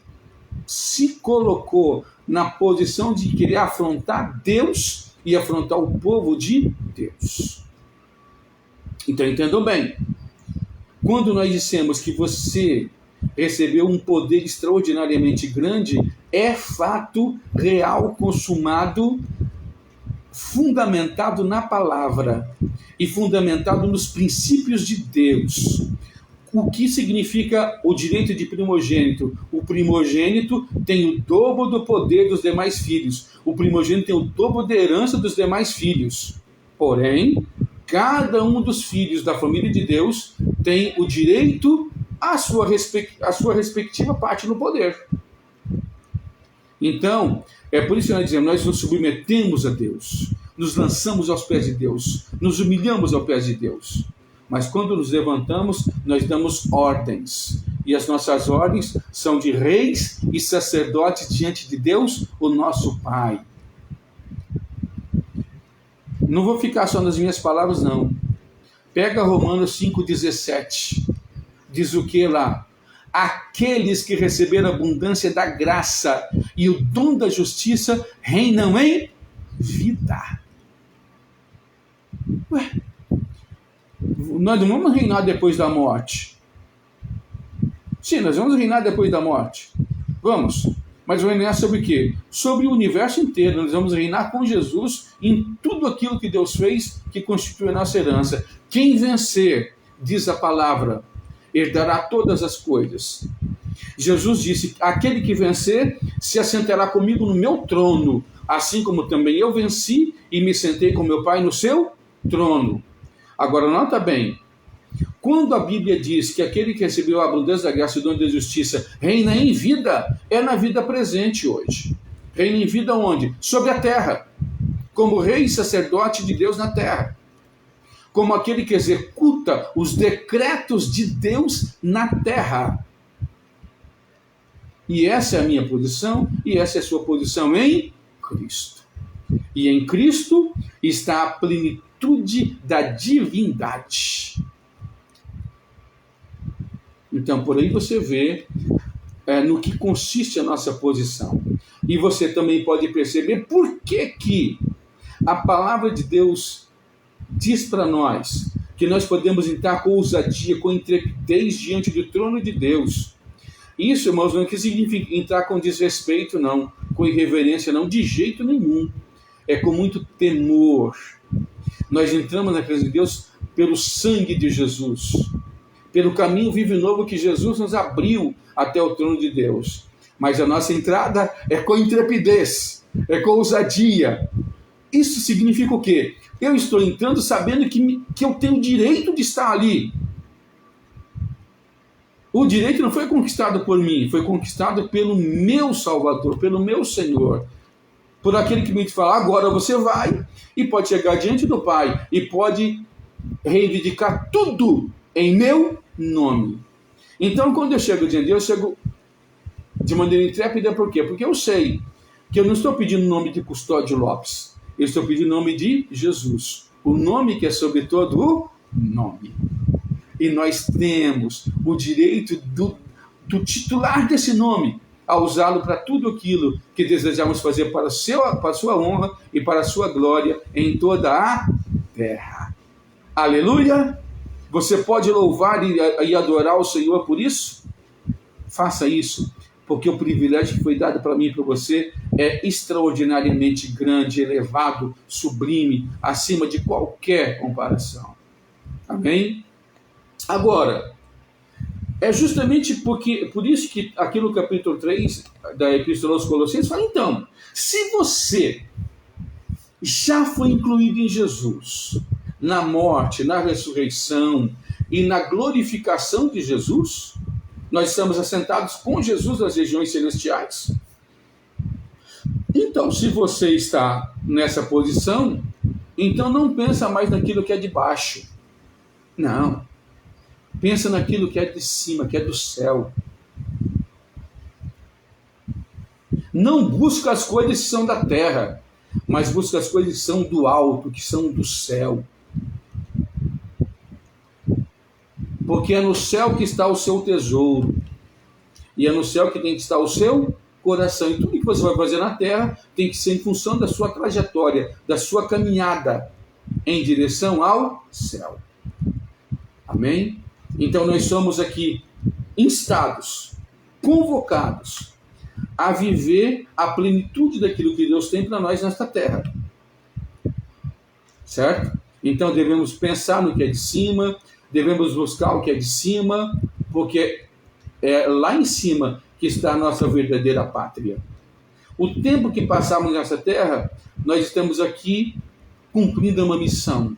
se colocou na posição de querer afrontar Deus e afrontar o povo de Deus. Então entendam bem, quando nós dissemos que você recebeu um poder extraordinariamente grande, é fato real, consumado, fundamentado na palavra e fundamentado nos princípios de Deus. O que significa o direito de primogênito? O primogênito tem o dobro do poder dos demais filhos. O primogênito tem o dobro da herança dos demais filhos. Porém, cada um dos filhos da família de Deus tem o direito à sua respectiva parte no poder. Então, é por isso que nós dizemos, nós nos submetemos a Deus, nos lançamos aos pés de Deus, nos humilhamos aos pés de Deus. Mas quando nos levantamos, nós damos ordens. E as nossas ordens são de reis e sacerdotes diante de Deus, o nosso Pai. Não vou ficar só nas minhas palavras, não. Pega Romanos 5,17. Diz o que lá? Aqueles que receberam a abundância da graça e o dom da justiça reinam em vida. Ué? Nós não vamos reinar depois da morte. Sim, nós vamos reinar depois da morte. Vamos. Mas vamos reinar sobre o quê? Sobre o universo inteiro. Nós vamos reinar com Jesus em tudo aquilo que Deus fez, que constitui a nossa herança. Quem vencer, diz a palavra, herdará todas as coisas. Jesus disse, aquele que vencer se assentará comigo no meu trono, assim como também eu venci e me sentei com meu Pai no seu trono. Agora, nota bem, quando a Bíblia diz que aquele que recebeu a abundância da graça e dom da justiça reina em vida, é na vida presente hoje. Reina em vida onde? Sobre a terra, como rei e sacerdote de Deus na terra. Como aquele que executa os decretos de Deus na terra. E essa é a minha posição, e essa é a sua posição em Cristo. E em Cristo está a plenitude da divindade. Então, por aí você vê no que consiste a nossa posição. E você também pode perceber por que a palavra de Deus diz para nós que nós podemos entrar com ousadia, com intrepidez diante do trono de Deus. Isso, irmãos, não é que significa entrar com desrespeito, não, com irreverência, não, de jeito nenhum. É com muito temor. Nós entramos na presença de Deus pelo sangue de Jesus, pelo caminho vivo e novo que Jesus nos abriu até o trono de Deus. Mas a nossa entrada é com intrepidez, é com ousadia. Isso significa o quê? Eu estou entrando sabendo que eu tenho o direito de estar ali. O direito não foi conquistado por mim, foi conquistado pelo meu Salvador, pelo meu Senhor. Por aquele que me fala, agora você vai, e pode chegar diante do Pai, e pode reivindicar tudo em meu nome. Então, quando eu chego diante de Deus, eu chego de maneira intrépida, por quê? Porque eu sei que eu não estou pedindo o nome de Custódio Lopes, eu estou pedindo o nome de Jesus, o nome que é sobre todo o nome. E nós temos o direito do titular desse nome a usá-lo para tudo aquilo que desejamos fazer para a sua honra e para a sua glória em toda a terra. Aleluia! Você pode louvar e adorar o Senhor por isso? Faça isso, porque o privilégio que foi dado para mim e para você é extraordinariamente grande, elevado, sublime, acima de qualquer comparação. Amém? Agora, é justamente por isso que aqui no capítulo 3 da Epístola aos Colossenses fala, então, se você já foi incluído em Jesus, na morte, na ressurreição e na glorificação de Jesus, nós estamos assentados com Jesus nas regiões celestiais. Então, se você está nessa posição, então não pensa mais naquilo que é de baixo. Não. Pensa naquilo que é de cima, que é do céu. Não busca as coisas que são da terra, mas busca as coisas que são do alto, que são do céu. Porque é no céu que está o seu tesouro. E é no céu que tem que estar o seu coração. E tudo que você vai fazer na terra tem que ser em função da sua trajetória, da sua caminhada em direção ao céu. Amém? Então nós somos aqui instados, convocados a viver a plenitude daquilo que Deus tem para nós nesta terra. Certo? Então devemos pensar no que é de cima, devemos buscar o que é de cima, porque é lá em cima que está a nossa verdadeira pátria. O tempo que passamos nessa terra, nós estamos aqui cumprindo uma missão.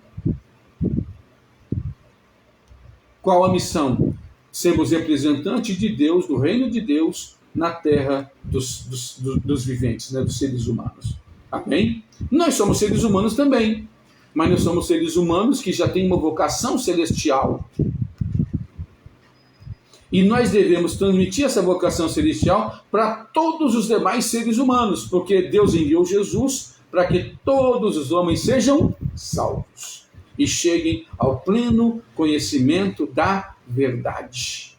Qual a missão? Sermos representantes de Deus, do reino de Deus, na terra dos viventes, né, dos seres humanos. Amém? Nós somos seres humanos também, mas nós somos seres humanos que já têm uma vocação celestial. E nós devemos transmitir essa vocação celestial para todos os demais seres humanos, porque Deus enviou Jesus para que todos os homens sejam salvos e cheguem ao pleno conhecimento da verdade.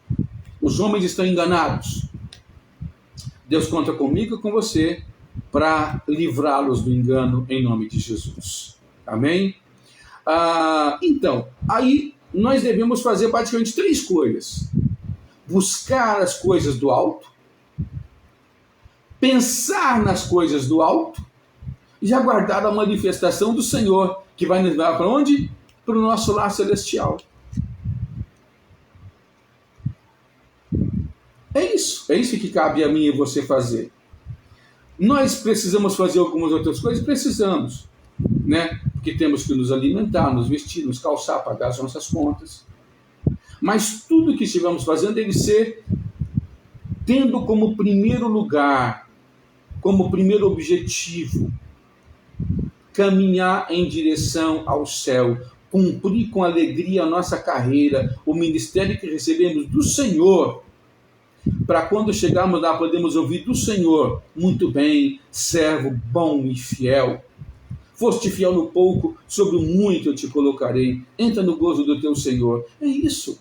Os homens estão enganados. Deus conta comigo e com você para livrá-los do engano em nome de Jesus. Amém? Então, aí nós devemos fazer praticamente 3 coisas. buscar as coisas do alto, pensar nas coisas do alto e aguardar a manifestação do Senhor, que vai nos levar para onde? Para o nosso lar celestial. É isso que cabe a mim e você fazer. Nós precisamos fazer algumas outras coisas? Precisamos, né? Porque temos que nos alimentar, nos vestir, nos calçar, pagar as nossas contas. Mas tudo que estivermos fazendo deve ser tendo como primeiro lugar, como primeiro objetivo, caminhar em direção ao céu, cumprir com alegria a nossa carreira, o ministério que recebemos do Senhor, para quando chegarmos lá podemos ouvir do Senhor: muito bem, servo bom e fiel. Foste fiel no pouco, sobre o muito eu te colocarei. Entra no gozo do teu Senhor. É isso.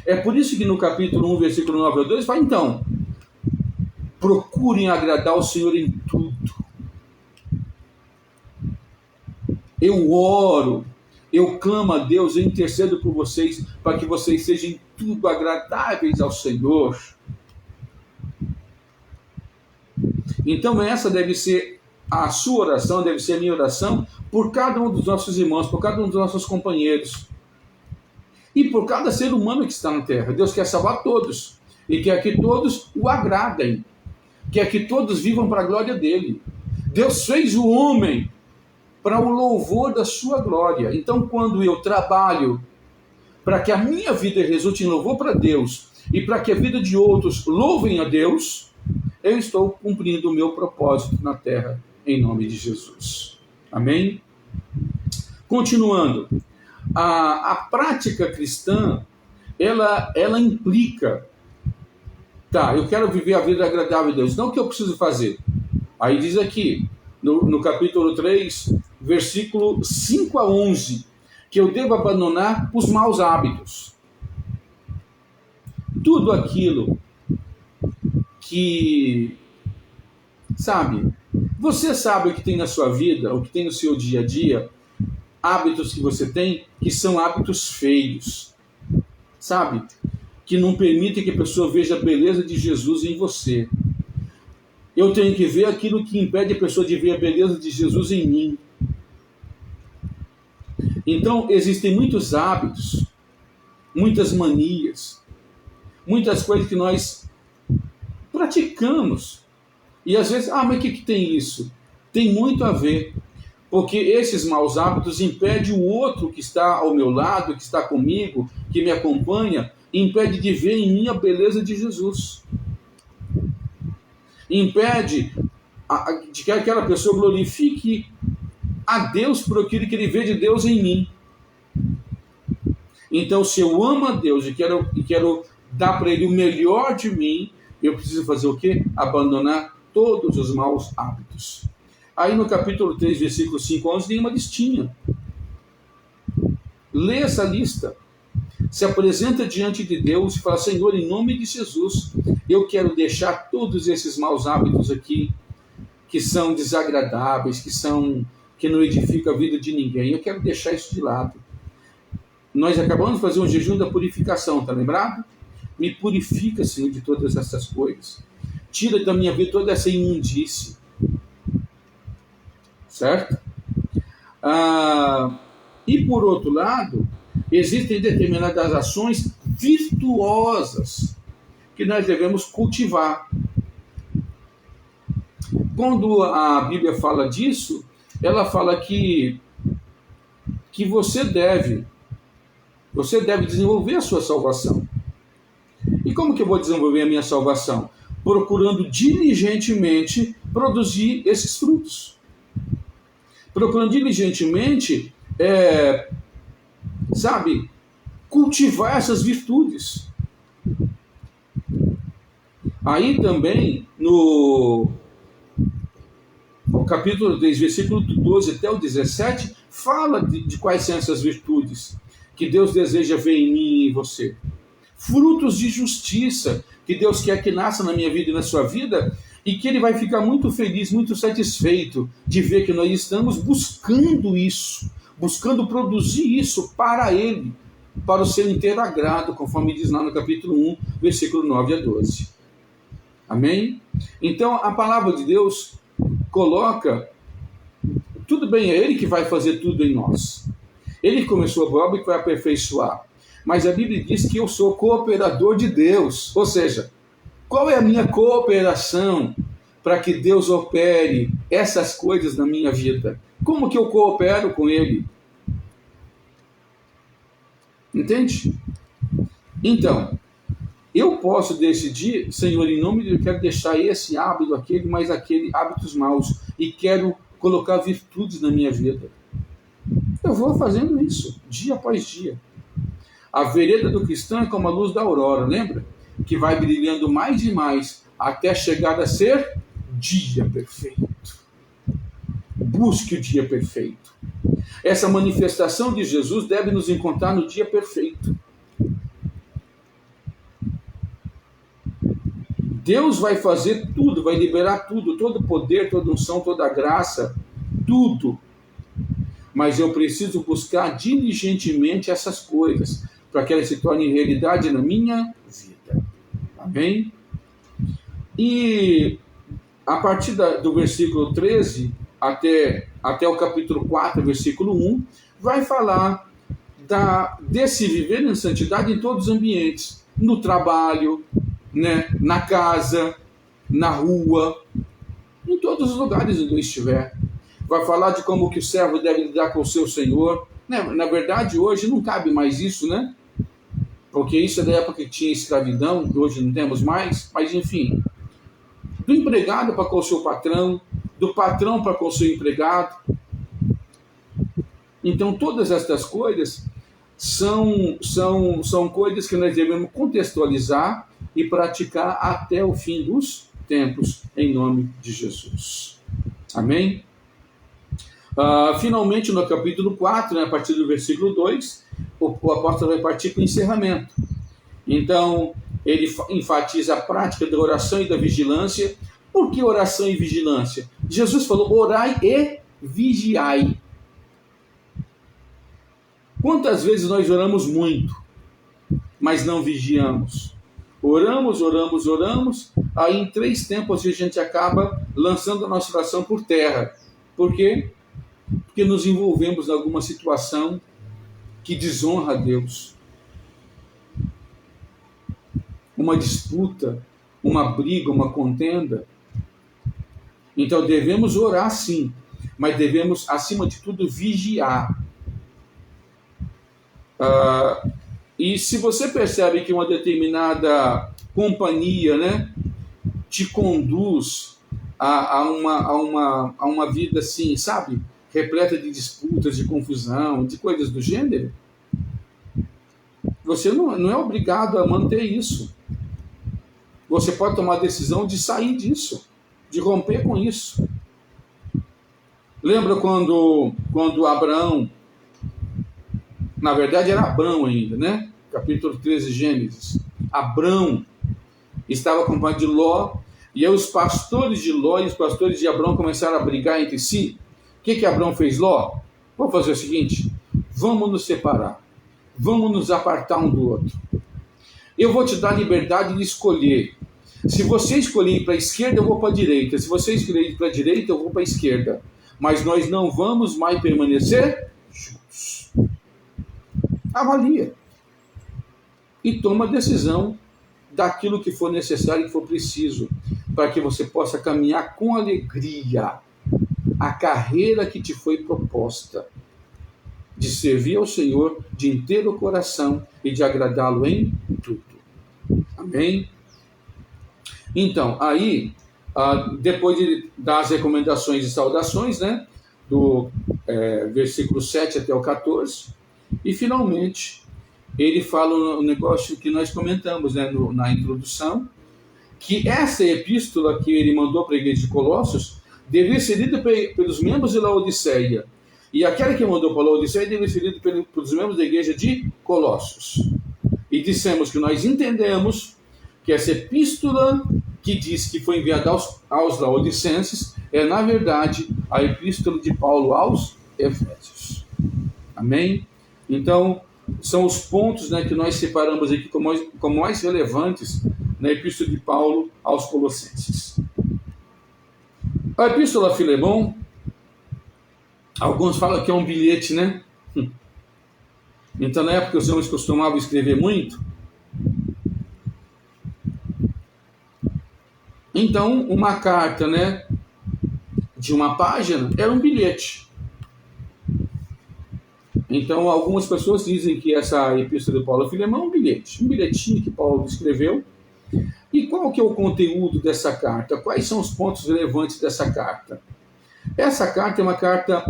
É por isso que no capítulo 1, versículo 9 ao 2, fala então: procurem agradar o Senhor em tudo. Eu oro, eu clamo a Deus, eu intercedo por vocês, para que vocês sejam em tudo agradáveis ao Senhor. Então essa deve ser a sua oração, deve ser a minha oração, por cada um dos nossos irmãos, por cada um dos nossos companheiros. E por cada ser humano que está na terra. Deus quer salvar todos. E quer que todos o agradem. Quer que todos vivam para a glória dele. Deus fez o homem para o louvor da sua glória. Então, quando eu trabalho para que a minha vida resulte em louvor para Deus e para que a vida de outros louvem a Deus, eu estou cumprindo o meu propósito na terra, em nome de Jesus. Amém? Continuando. A prática cristã, ela implica, eu quero viver a vida agradável a Deus, então o que eu preciso fazer? Aí diz aqui, no capítulo 3, versículo 5 a 11, que eu devo abandonar os maus hábitos. Tudo aquilo que, você sabe o que tem na sua vida, o que tem no seu dia a dia, hábitos que você tem, que são hábitos feios, que não permitem que a pessoa veja a beleza de Jesus em você. Eu tenho que ver aquilo que impede a pessoa de ver a beleza de Jesus em mim. Então, existem muitos hábitos, muitas manias, muitas coisas que nós praticamos. E às vezes, mas o que tem isso? Tem muito a ver. Porque esses maus hábitos impedem o outro que está ao meu lado, que está comigo, que me acompanha, impede de ver em mim a beleza de Jesus. Impede de que aquela pessoa glorifique a Deus por aquilo que ele vê de Deus em mim. Então, se eu amo a Deus e quero dar para ele o melhor de mim, eu preciso fazer o quê? Abandonar todos os maus hábitos. Aí no capítulo 3, versículo 5 a 11, tem uma listinha. Lê essa lista. Se apresenta diante de Deus e fala: Senhor, em nome de Jesus, eu quero deixar todos esses maus hábitos aqui, que são desagradáveis, que não edificam a vida de ninguém. Eu quero deixar isso de lado. Nós acabamos de fazer um jejum da purificação, está lembrado? Me purifica, Senhor, de todas essas coisas. Tira da minha vida toda essa imundície. Certo? E por outro lado, existem determinadas ações virtuosas que nós devemos cultivar. Quando a Bíblia fala disso, ela fala que você deve desenvolver a sua salvação. E como que eu vou desenvolver a minha salvação? Procurando diligentemente produzir esses frutos. Procurando diligentemente, cultivar essas virtudes. Aí também, no capítulo 3, versículo 12 até o 17, fala de quais são essas virtudes que Deus deseja ver em mim e em você. Frutos de justiça, que Deus quer que nasça na minha vida e na sua vida, e que Ele vai ficar muito feliz, muito satisfeito de ver que nós estamos buscando isso, buscando produzir isso para Ele. para o seu inteiro agrado, conforme diz lá no capítulo 1, versículo 9 a 12. Amém? Então, a palavra de Deus coloca, tudo bem, é Ele que vai fazer tudo em nós. Ele começou a obra e vai aperfeiçoar. Mas a Bíblia diz que eu sou cooperador de Deus. Ou seja, qual é a minha cooperação para que Deus opere essas coisas na minha vida? Como que eu coopero com Ele? Entende? Então, eu posso decidir, Senhor, em nome de Deus, eu quero deixar esse hábito, aquele, mas aquele, hábitos maus, e quero colocar virtudes na minha vida. Eu vou fazendo isso, dia após dia. A vereda do cristão é como a luz da aurora, lembra? Que vai brilhando mais e mais, até chegar a ser dia perfeito. Busque o dia perfeito. Essa manifestação de Jesus deve nos encontrar no dia perfeito. Deus vai fazer tudo, vai liberar tudo, todo poder, toda unção, toda graça, tudo. Mas eu preciso buscar diligentemente essas coisas, para que elas se tornem realidade na minha vida. Amém? E a partir do versículo 13 até o capítulo 4, versículo 1, vai falar desse viver em santidade em todos os ambientes. No trabalho, né, na casa, na rua, em todos os lugares onde estiver. Vai falar de como que o servo deve lidar com o seu senhor. Na verdade, hoje não cabe mais isso, né? Porque isso é da época que tinha escravidão, que hoje não temos mais, mas enfim. Do empregado para com o seu patrão, do patrão para com o seu empregado. Então, todas estas coisas são coisas que nós devemos contextualizar e praticar até o fim dos tempos, em nome de Jesus. Amém? Finalmente, no capítulo 4, né, a partir do versículo 2, o apóstolo vai partir para o encerramento. Então, ele enfatiza a prática da oração e da vigilância. Por que oração e vigilância? Jesus falou, orai e vigiai. Quantas vezes nós oramos muito, mas não vigiamos? Oramos, aí em 3 tempos a gente acaba lançando a nossa oração por terra. Por quê? Porque nos envolvemos em alguma situação que desonra a Deus. Uma disputa, uma briga, uma contenda. Então devemos orar sim, mas devemos, acima de tudo, vigiar. E se você percebe que uma determinada companhia, né, te conduz a uma vida assim, sabe, repleta de disputas, de confusão, de coisas do gênero, você não é obrigado a manter isso. Você pode tomar a decisão de sair disso, de romper com isso. Lembra quando Abraão, na verdade era Abrão ainda, né? Capítulo 13 de Gênesis. Abrão estava acompanhado de Ló, e aí os pastores de Ló e os pastores de Abrão começaram a brigar entre si. O que Abrão fez, Ló? Vamos fazer o seguinte, vamos nos separar, vamos nos apartar um do outro. Eu vou te dar a liberdade de escolher. Se você escolher ir para a esquerda, eu vou para a direita. Se você escolher ir para a direita, eu vou para a esquerda. Mas nós não vamos mais permanecer juntos. Avalia. E toma a decisão daquilo que for necessário e que for preciso, para que você possa caminhar com alegria a carreira que te foi proposta, de servir ao Senhor de inteiro coração e de agradá-lo em tudo. Amém? Então, aí, depois de dar as recomendações e saudações, né, do versículo 7 até o 14, e finalmente ele fala um negócio que nós comentamos, né, na introdução, que essa epístola que ele mandou para a igreja de Colossos devia ser lida pelos membros de Laodiceia, e aquela que mandou para Laodiceia devia ser lida pelos membros da igreja de Colossos. E dissemos que nós entendemos que essa epístola que diz que foi enviada aos laodicenses é, na verdade, a epístola de Paulo aos Efésios. Amém? Então, são os pontos, né, que nós separamos aqui como mais relevantes na Epístola de Paulo aos Colossenses. A Epístola a Filemão, alguns falam que é um bilhete, né? Então, na época, os homens costumavam escrever muito. Então, uma carta, né, de uma página era um bilhete. Então, algumas pessoas dizem que essa Epístola de Paulo a Filemão é um bilhete. Um bilhetinho que Paulo escreveu. E qual que é o conteúdo dessa carta? Quais são os pontos relevantes dessa carta? Essa carta é uma carta,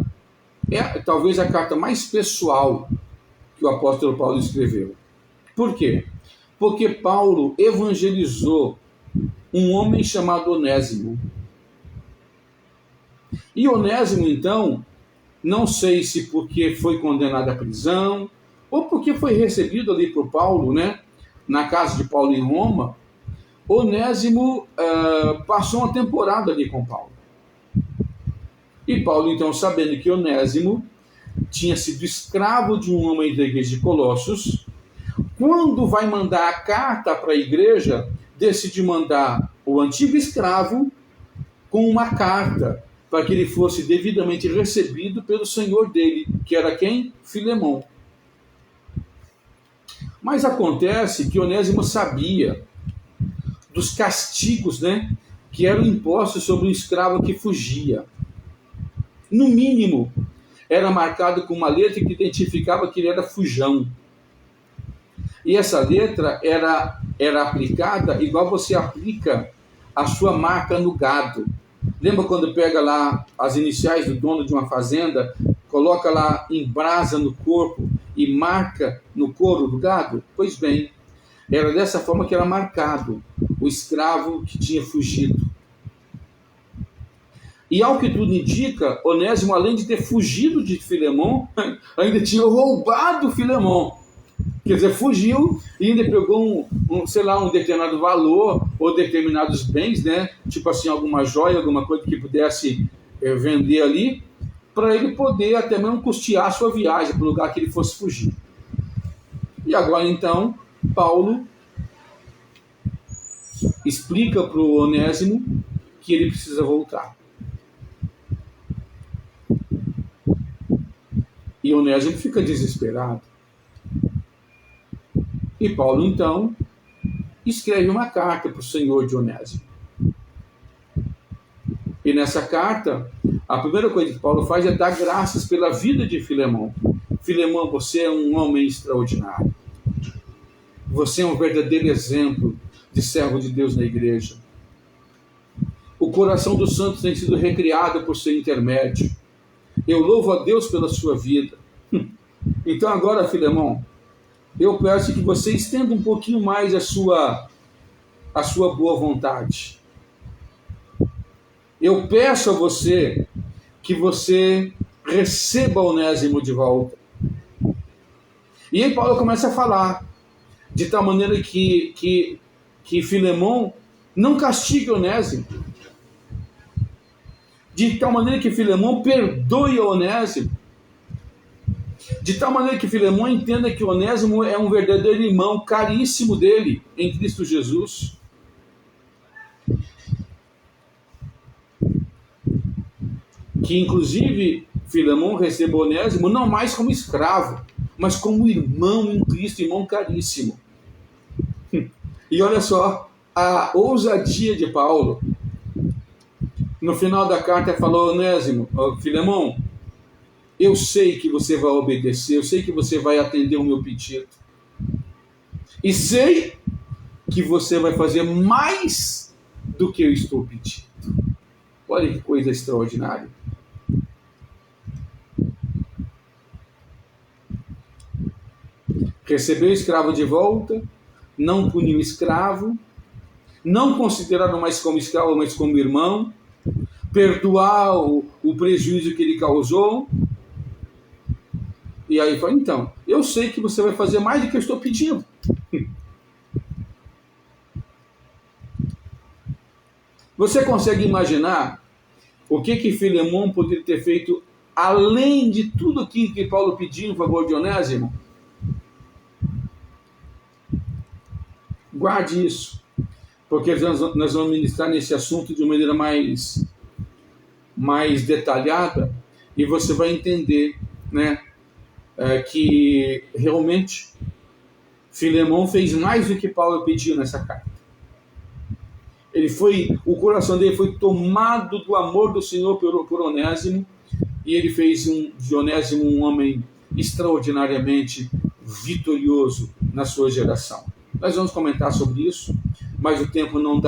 talvez a carta mais pessoal que o apóstolo Paulo escreveu. Por quê? Porque Paulo evangelizou um homem chamado Onésimo. E Onésimo, então, não sei se porque foi condenado à prisão, ou porque foi recebido ali por Paulo, né, na casa de Paulo em Roma, Onésimo passou uma temporada ali com Paulo. E Paulo, então, sabendo que Onésimo tinha sido escravo de um homem da igreja de Colossos, quando vai mandar a carta para a igreja, decide mandar o antigo escravo com uma carta, para que ele fosse devidamente recebido pelo senhor dele, que era quem? Filemão. Mas acontece que Onésimo sabia dos castigos, né, que eram impostos sobre um escravo que fugia. No mínimo, era marcado com uma letra que identificava que ele era fujão. E essa letra era aplicada igual você aplica a sua marca no gado. Lembra quando pega lá as iniciais do dono de uma fazenda, coloca lá em brasa no corpo e marca no couro do gado? Pois bem, era dessa forma que era marcado o escravo que tinha fugido. E ao que tudo indica, Onésimo, além de ter fugido de Filemão, ainda tinha roubado Filemão. Quer dizer, fugiu e ainda pegou um determinado valor ou determinados bens, né? Tipo assim, alguma joia, alguma coisa que pudesse vender ali, para ele poder até mesmo custear a sua viagem para o lugar que ele fosse fugir. E agora, então, Paulo explica para o Onésimo que ele precisa voltar. E Onésimo fica desesperado. E Paulo, então, escreve uma carta para o senhor de Onésimo. E nessa carta, a primeira coisa que Paulo faz é dar graças pela vida de Filemão. Filemão, você é um homem extraordinário. Você é um verdadeiro exemplo de servo de Deus na igreja. O coração dos santos tem sido recriado por seu intermédio. Eu louvo a Deus pela sua vida. Então agora, Filemão, eu peço que você estenda um pouquinho mais a sua boa vontade. Eu peço a você que você receba Onésimo de volta. E aí Paulo começa a falar, de tal maneira que Filemão não castigue Onésimo. De tal maneira que Filemão perdoe Onésimo. De tal maneira que Filemão entenda que Onésimo é um verdadeiro irmão caríssimo dele em Cristo Jesus. Que inclusive Filemão receba Onésimo não mais como escravo, mas como irmão em Cristo, irmão caríssimo. E olha só a ousadia de Paulo. No final da carta falou: Onésimo, Filemão, eu sei que você vai obedecer, eu sei que você vai atender o meu pedido. E sei que você vai fazer mais do que eu estou pedindo. Olha que coisa extraordinária. Recebeu o escravo de volta, não puniu o escravo, não consideraram mais como escravo, mas como irmão, perdoar o prejuízo que ele causou. E aí fala: então, eu sei que você vai fazer mais do que eu estou pedindo. Você consegue imaginar o que Filemão poderia ter feito além de tudo aquilo que Paulo pediu em favor de Onésimo? Guarde isso, porque nós vamos ministrar nesse assunto de maneira mais detalhada, e você vai entender, né, que realmente Filemão fez mais do que Paulo pediu nessa carta. O coração dele foi tomado do amor do Senhor por Onésimo, e ele fez de Onésimo um homem extraordinariamente vitorioso na sua geração. Nós vamos comentar sobre isso, mas o tempo não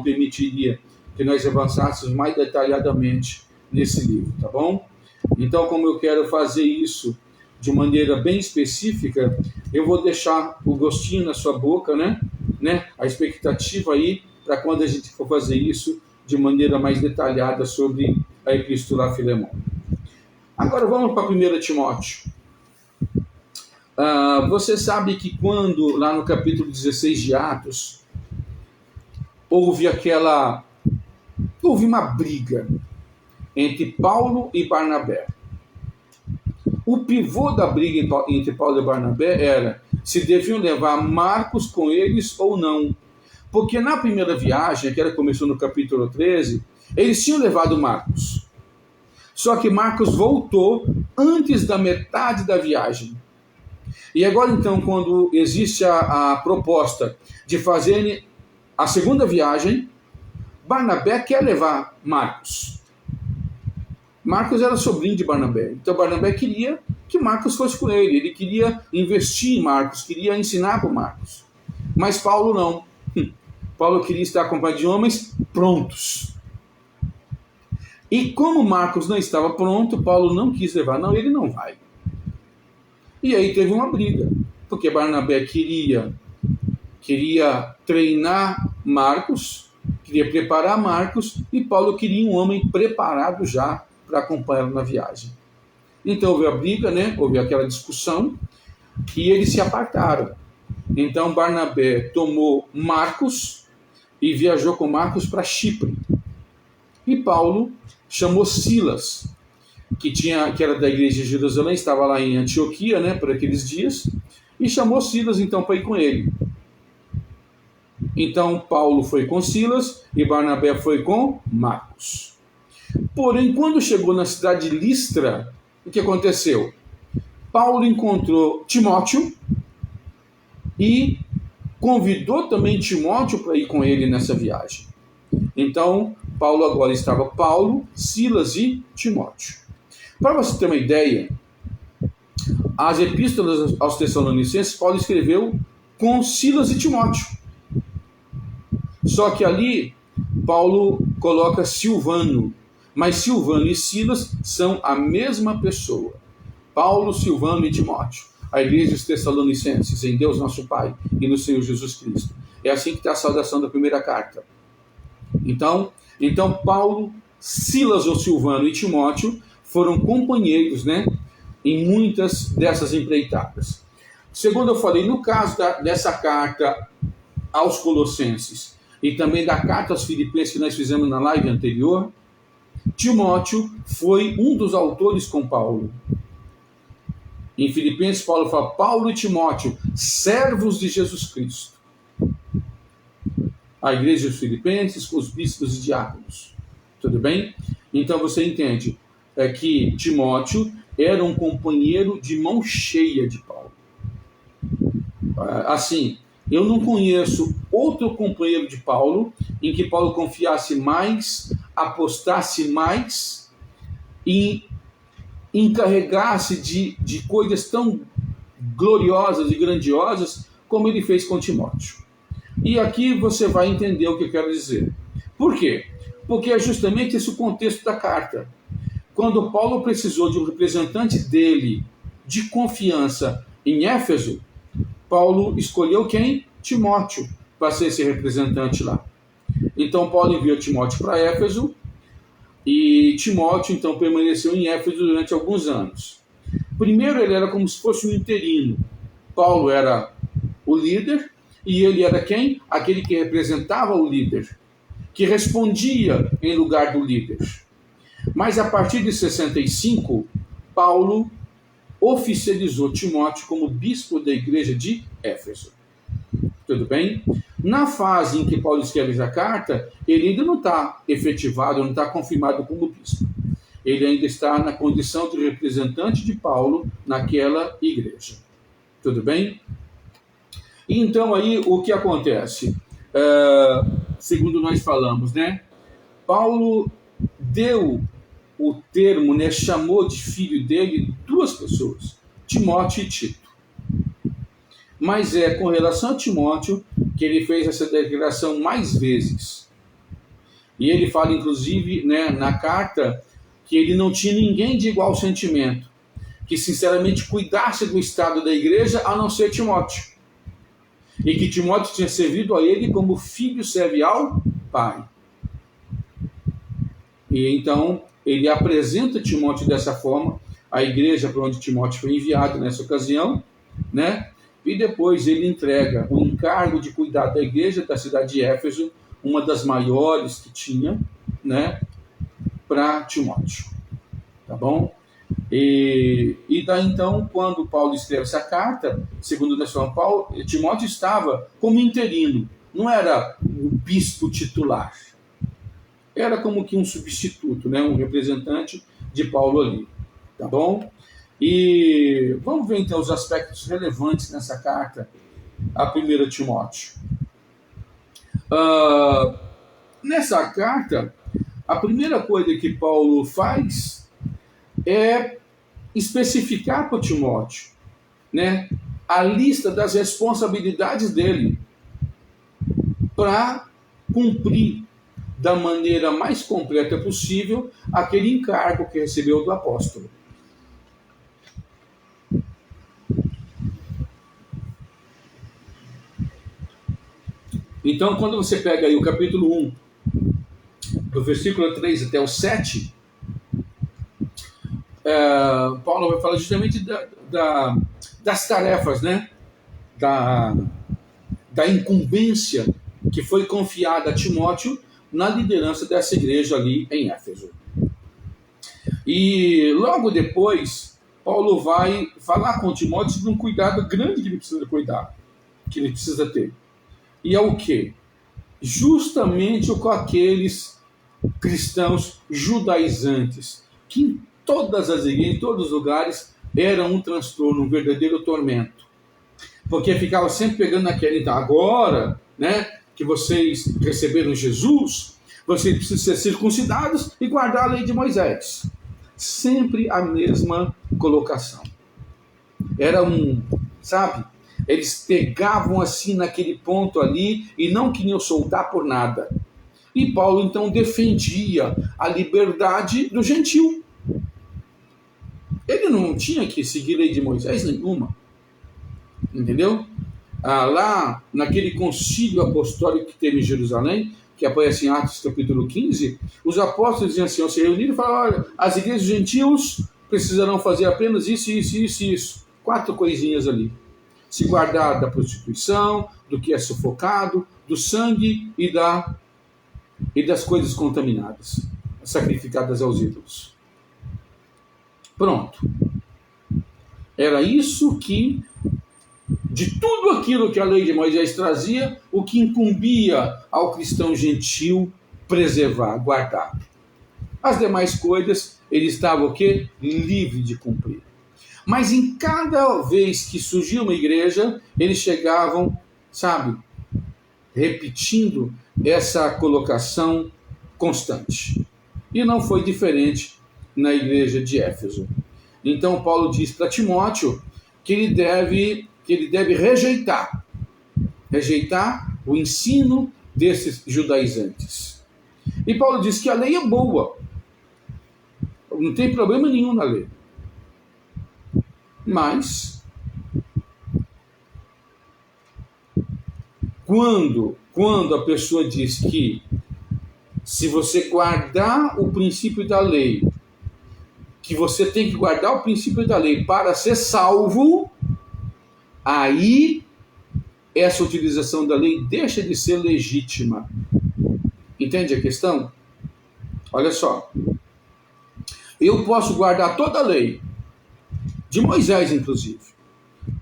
permitiria que nós avançássemos mais detalhadamente nesse livro, tá bom? Então, como eu quero fazer isso de maneira bem específica, eu vou deixar o gostinho na sua boca, né? A expectativa aí para quando a gente for fazer isso de maneira mais detalhada sobre a Epístola a Filemão. Agora vamos para 1 Timóteo. Você sabe que quando, lá no capítulo 16 de Atos, houve uma briga entre Paulo e Barnabé. O pivô da briga entre Paulo e Barnabé era se deviam levar Marcos com eles ou não. Porque na primeira viagem, que começou no capítulo 13, eles tinham levado Marcos. Só que Marcos voltou antes da metade da viagem. E agora, então, quando existe a proposta de fazerem a segunda viagem, Barnabé quer levar Marcos. Marcos era sobrinho de Barnabé. Então, Barnabé queria que Marcos fosse com ele. Ele queria investir em Marcos, queria ensinar para Marcos. Mas Paulo não. Paulo queria estar acompanhado de homens prontos. E como Marcos não estava pronto, Paulo não quis levar. Não, ele não vai. E aí teve uma briga, porque Barnabé queria treinar Marcos, queria preparar Marcos, e Paulo queria um homem preparado já para acompanhá-lo na viagem. Então houve a briga, né? Houve aquela discussão, e eles se apartaram. Então Barnabé tomou Marcos e viajou com Marcos para Chipre. E Paulo chamou Silas, que era da igreja de Jerusalém, estava lá em Antioquia, né, por aqueles dias, e chamou Silas então para ir com ele. Então Paulo foi com Silas e Barnabé foi com Marcos. Porém, quando chegou na cidade de Listra, o que aconteceu? Paulo encontrou Timóteo e convidou também Timóteo para ir com ele nessa viagem. Então, Paulo agora estava Silas e Timóteo. Para você ter uma ideia, as epístolas aos Tessalonicenses, Paulo escreveu com Silas e Timóteo. Só que ali, Paulo coloca Silvano, mas Silvano e Silas são a mesma pessoa. Paulo, Silvano e Timóteo. A igreja dos Tessalonicenses, em Deus nosso Pai e no Senhor Jesus Cristo. É assim que está a saudação da primeira carta. Então Paulo, Silas ou Silvano e Timóteo foram companheiros, né, em muitas dessas empreitadas. Segundo eu falei, no caso dessa carta aos Colossenses e também da carta aos Filipenses que nós fizemos na live anterior, Timóteo foi um dos autores com Paulo. Em Filipenses, Paulo fala, Paulo e Timóteo, servos de Jesus Cristo. A igreja dos Filipenses com os bispos e diáconos. Tudo bem? Então você entende que Timóteo era um companheiro de mão cheia de Paulo. Assim, eu não conheço outro companheiro de Paulo em que Paulo confiasse mais, apostasse mais e encarregasse de coisas tão gloriosas e grandiosas como ele fez com Timóteo. E aqui você vai entender o que eu quero dizer. Por quê? Porque é justamente esse o contexto da carta. Quando Paulo precisou de um representante dele de confiança em Éfeso, Paulo escolheu quem? Timóteo, para ser esse representante lá. Então Paulo enviou Timóteo para Éfeso, e Timóteo então permaneceu em Éfeso durante alguns anos. Primeiro ele era como se fosse um interino. Paulo era o líder, e ele era quem? Aquele que representava o líder, que respondia em lugar do líder. Mas a partir de 65, Paulo oficializou Timóteo como bispo da igreja de Éfeso. Tudo bem? Na fase em que Paulo escreve essa carta, ele ainda não está efetivado, não está confirmado como bispo. Ele ainda está na condição de representante de Paulo naquela igreja. Tudo bem? Então aí o que acontece? Segundo nós falamos, né? Paulo deu o termo, né? Chamou de filho dele duas pessoas, Timóteo e Tito. Mas é com relação a Timóteo que ele fez essa declaração mais vezes. E ele fala, inclusive, né, na carta, que ele não tinha ninguém de igual sentimento, que sinceramente cuidasse do estado da igreja, a não ser Timóteo. E que Timóteo tinha servido a ele como filho serve ao pai. E então ele apresenta Timóteo dessa forma, a igreja para onde Timóteo foi enviado nessa ocasião, né? E depois ele entrega o encargo de cuidar da igreja da cidade de Éfeso, uma das maiores que tinha, né, para Timóteo. Tá bom? E daí então, quando Paulo escreve essa carta, segundo nós falamos, Timóteo estava como interino, não era o bispo titular. Era como que um substituto, né, um representante de Paulo ali. Tá bom? E vamos ver então os aspectos relevantes nessa carta a 1 Timóteo. Nessa carta, a primeira coisa que Paulo faz é especificar para Timóteo, né, a lista das responsabilidades dele para cumprir da maneira mais completa possível aquele encargo que recebeu do apóstolo. Então, quando você pega aí o capítulo 1, do versículo 3 até o 7, Paulo vai falar justamente das tarefas, né? Da incumbência que foi confiada a Timóteo na liderança dessa igreja ali em Éfeso. E logo depois, Paulo vai falar com Timóteo sobre um cuidado grande que ele precisa cuidar, que ele precisa ter. E é o quê? Justamente com aqueles cristãos judaizantes, que em todas as igrejas, em todos os lugares, eram um transtorno, um verdadeiro tormento. Porque ficava sempre pegando naquele, então, agora, né, que vocês receberam Jesus, vocês precisam ser circuncidados e guardar a lei de Moisés. Sempre a mesma colocação. Era sabe? Eles pegavam assim naquele ponto ali e não queriam soltar por nada. E Paulo então defendia a liberdade do gentil. Ele não tinha que seguir a lei de Moisés nenhuma. Entendeu? Lá naquele concílio apostólico que teve em Jerusalém, que aparece em Atos capítulo 15, os apóstolos diziam assim, se reuniram e falaram, olha, as igrejas gentios precisarão fazer apenas isso, isso, isso e isso. 4 coisinhas ali. Se guardar da prostituição, do que é sufocado, do sangue e das coisas contaminadas, sacrificadas aos ídolos. Pronto. Era isso que, de tudo aquilo que a lei de Moisés trazia, o que incumbia ao cristão gentil preservar, guardar. As demais coisas, ele estava o quê? Livre de cumprir. Mas em cada vez que surgia uma igreja, eles chegavam, sabe, repetindo essa colocação constante. E não foi diferente na igreja de Éfeso. Então Paulo diz para Timóteo que ele deve rejeitar o ensino desses judaizantes. E Paulo diz que a lei é boa. Não tem problema nenhum na lei. Mas, quando a pessoa diz que se você guardar o princípio da lei, que você tem que guardar o princípio da lei para ser salvo, aí essa utilização da lei deixa de ser legítima. Entende a questão? Olha só. Eu posso guardar toda a lei, de Moisés, inclusive.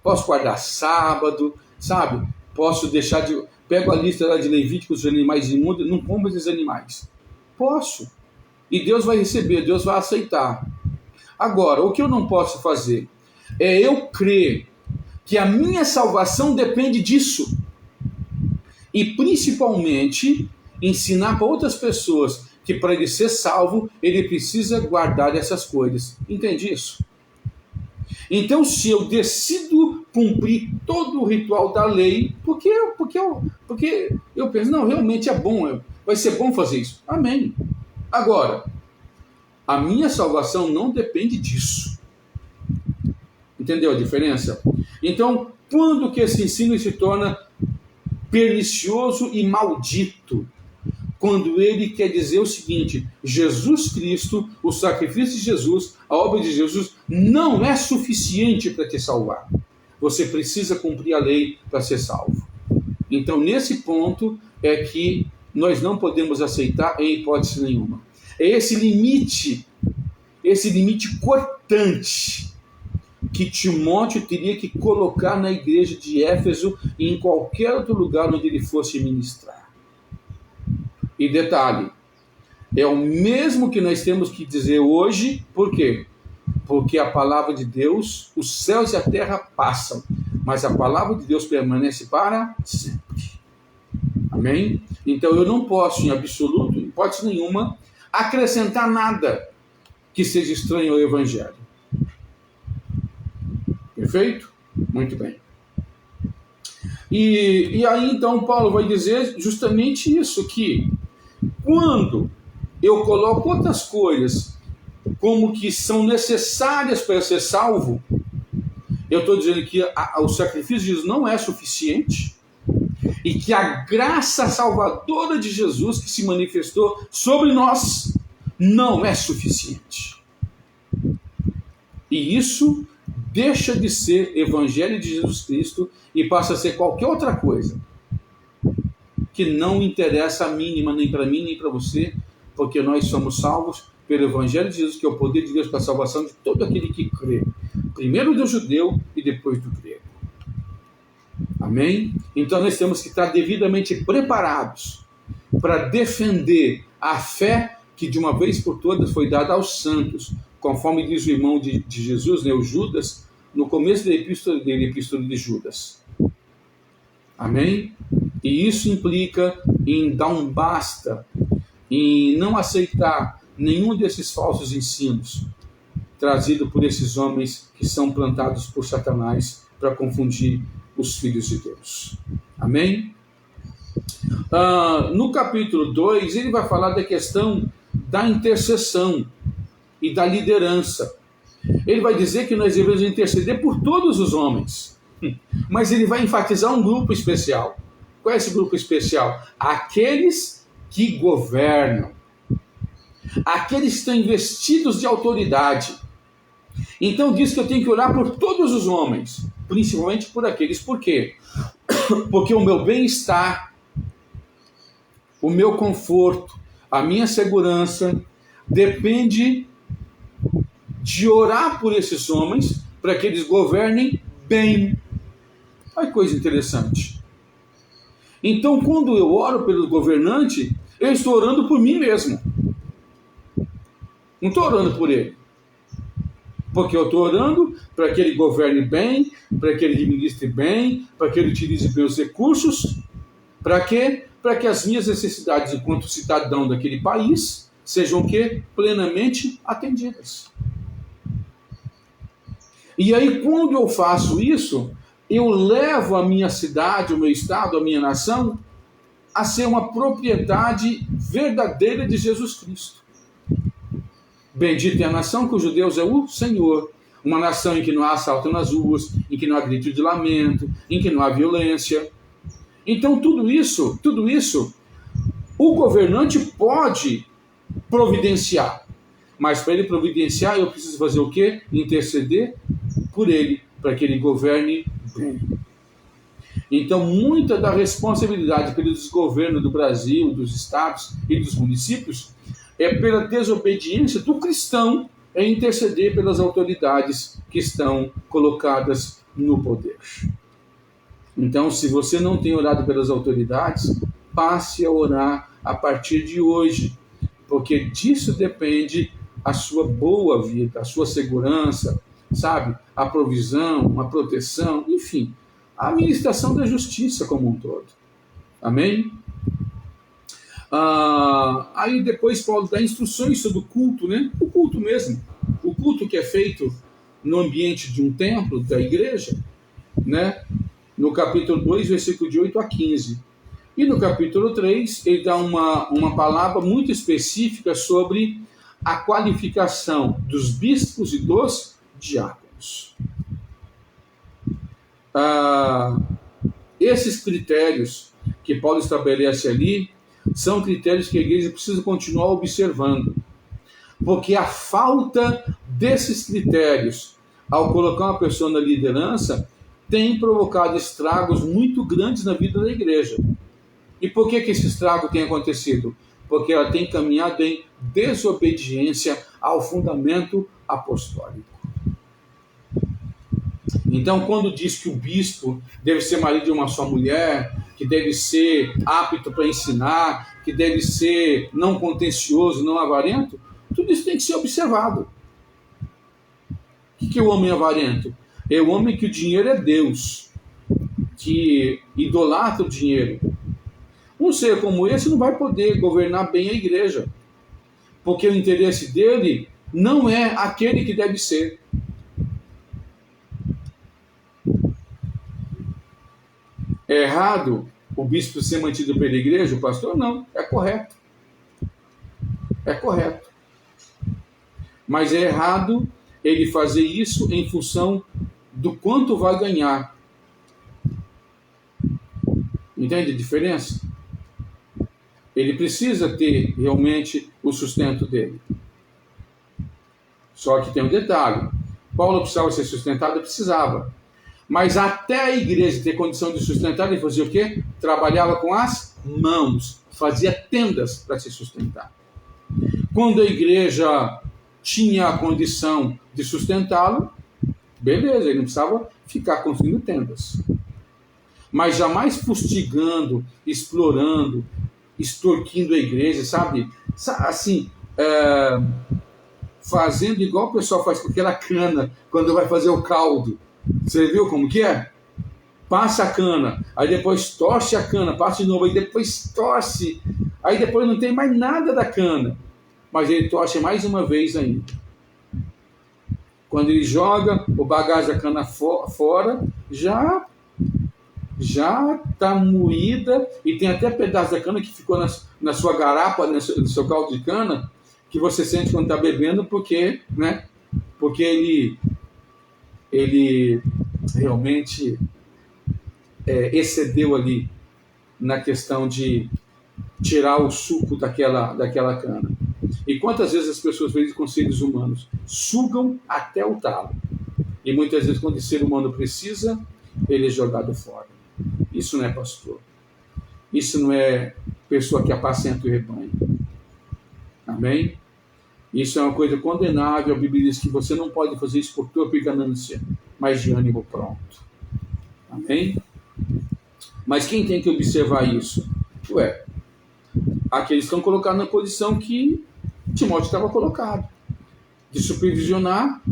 Posso guardar sábado, sabe? Posso deixar pego a lista lá de Levíticos, dos animais imundos, não como esses animais. Posso. E Deus vai receber, Deus vai aceitar. Agora, o que eu não posso fazer é eu crer que a minha salvação depende disso. E principalmente ensinar para outras pessoas que para ele ser salvo, ele precisa guardar essas coisas. Entende isso? Então, se eu decido cumprir todo o ritual da lei, porque eu penso, não, realmente é bom, vai ser bom fazer isso. Amém. Agora, a minha salvação não depende disso. Entendeu a diferença? Então, quando que esse ensino se torna pernicioso e maldito? Quando ele quer dizer o seguinte: Jesus Cristo, o sacrifício de Jesus, a obra de Jesus, não é suficiente para te salvar. Você precisa cumprir a lei para ser salvo. Então, nesse ponto é que nós não podemos aceitar em hipótese nenhuma. É esse limite cortante que Timóteo teria que colocar na igreja de Éfeso e em qualquer outro lugar onde ele fosse ministrar. E detalhe, é o mesmo que nós temos que dizer hoje, por quê? Porque a palavra de Deus, os céus e a terra passam, mas a palavra de Deus permanece para sempre. Amém? Então eu não posso, em absoluto, em hipótese nenhuma, acrescentar nada que seja estranho ao Evangelho. Perfeito? Muito bem. E aí então Paulo vai dizer justamente isso, que quando eu coloco outras coisas como que são necessárias para ser salvo, eu estou dizendo que o sacrifício de Jesus não é suficiente e que a graça salvadora de Jesus que se manifestou sobre nós não é suficiente. E isso deixa de ser Evangelho de Jesus Cristo e passa a ser qualquer outra coisa que não interessa a mínima, nem para mim, nem para você, porque nós somos salvos pelo Evangelho de Jesus, que é o poder de Deus para a salvação de todo aquele que crê. Primeiro do judeu e depois do grego. Amém? Então nós temos que estar devidamente preparados para defender a fé que de uma vez por todas foi dada aos santos, conforme diz o irmão de Jesus, né, o Judas, no começo da epístola dele, a epístola de Judas. Amém? E isso implica em dar um basta, em não aceitar nenhum desses falsos ensinos trazidos por esses homens que são plantados por Satanás para confundir os filhos de Deus. Amém? No capítulo 2, ele vai falar da questão da intercessão e da liderança. Ele vai dizer que nós devemos interceder por todos os homens, mas ele vai enfatizar um grupo especial. Qual é esse grupo especial? Aqueles que governam, aqueles que estão investidos de autoridade. Então diz que eu tenho que orar por todos os homens, principalmente por aqueles. Por quê? Porque o meu bem-estar, o meu conforto, a minha segurança depende de orar por esses homens para que eles governem bem. Olha que coisa interessante. Então, quando eu oro pelo governante, eu estou orando por mim mesmo. Não estou orando por ele. Porque eu estou orando para que ele governe bem, para que ele administre bem, para que ele utilize bem os recursos. Para quê? Para que as minhas necessidades enquanto cidadão daquele país sejam o quê? Plenamente atendidas. E aí, quando eu faço isso, eu levo a minha cidade, o meu estado, a minha nação a ser uma propriedade verdadeira de Jesus Cristo. Bendita é a nação cujo Deus é o Senhor. Uma nação em que não há assalto nas ruas, em que não há grito de lamento, em que não há violência. Então, tudo isso, o governante pode providenciar. Mas para ele providenciar, eu preciso fazer o quê? Interceder por ele, para que ele governe bem. Então, muita da responsabilidade pelo desgoverno do Brasil, dos estados e dos municípios é pela desobediência do cristão em interceder pelas autoridades que estão colocadas no poder. Então, se você não tem orado pelas autoridades, passe a orar a partir de hoje, porque disso depende a sua boa vida, a sua segurança, sabe? A provisão, a proteção, enfim, a administração da justiça como um todo. Amém? Aí depois Paulo dá instruções sobre o culto, né? O culto mesmo. O culto que é feito no ambiente de um templo, da igreja, né? No capítulo 2, versículo de 8 a 15. E no capítulo 3, ele dá uma palavra muito específica sobre a qualificação dos bispos e dos diáconos. Esses critérios que Paulo estabelece ali são critérios que a igreja precisa continuar observando. Porque a falta desses critérios, ao colocar uma pessoa na liderança, tem provocado estragos muito grandes na vida da igreja. E por que esse estrago tem acontecido? Porque ela tem caminhado em desobediência ao fundamento apostólico. Então, quando diz que o bispo deve ser marido de uma só mulher, que deve ser apto para ensinar, que deve ser não contencioso, não avarento, tudo isso tem que ser observado. O que é o homem avarento? É o homem que o dinheiro é Deus, que idolatra o dinheiro. Um ser como esse não vai poder governar bem a igreja, porque o interesse dele não é aquele que deve ser. É errado o bispo ser mantido pela igreja, o pastor? Não, é correto. É correto. Mas é errado ele fazer isso em função do quanto vai ganhar. Entende a diferença? Ele precisa ter realmente o sustento dele. Só que tem um detalhe. Paulo precisava ser sustentado? Precisava. Mas até a igreja ter condição de sustentar, ele fazia o quê? Trabalhava com as mãos. Fazia tendas para se sustentar. Quando a igreja tinha a condição de sustentá-lo, beleza, ele não precisava ficar construindo tendas. Mas jamais fustigando, explorando, extorquindo a igreja, sabe? Assim, fazendo igual o pessoal faz com aquela cana quando vai fazer o caldo. Você viu como que é? Passa a cana, aí depois torce a cana, passa de novo, aí depois torce, aí depois não tem mais nada da cana, mas ele torce mais uma vez ainda. Quando ele joga o bagaço da cana fora, já está moída, e tem até pedaço da cana que ficou na sua garapa, no seu caldo de cana, que você sente quando está bebendo, porque ele realmente excedeu ali na questão de tirar o suco daquela cana. E quantas vezes as pessoas veem com seres humanos sugam até o talo. E muitas vezes, quando o ser humano precisa, ele é jogado fora. Isso não é pastor. Isso não é pessoa que apacenta o rebanho. Amém? Isso é uma coisa condenável. A Bíblia diz que você não pode fazer isso por torpe ganância, mas de ânimo pronto. Amém? Mas quem tem que observar isso? Aqueles que estão colocados na posição que Timóteo estava colocado, de supervisionar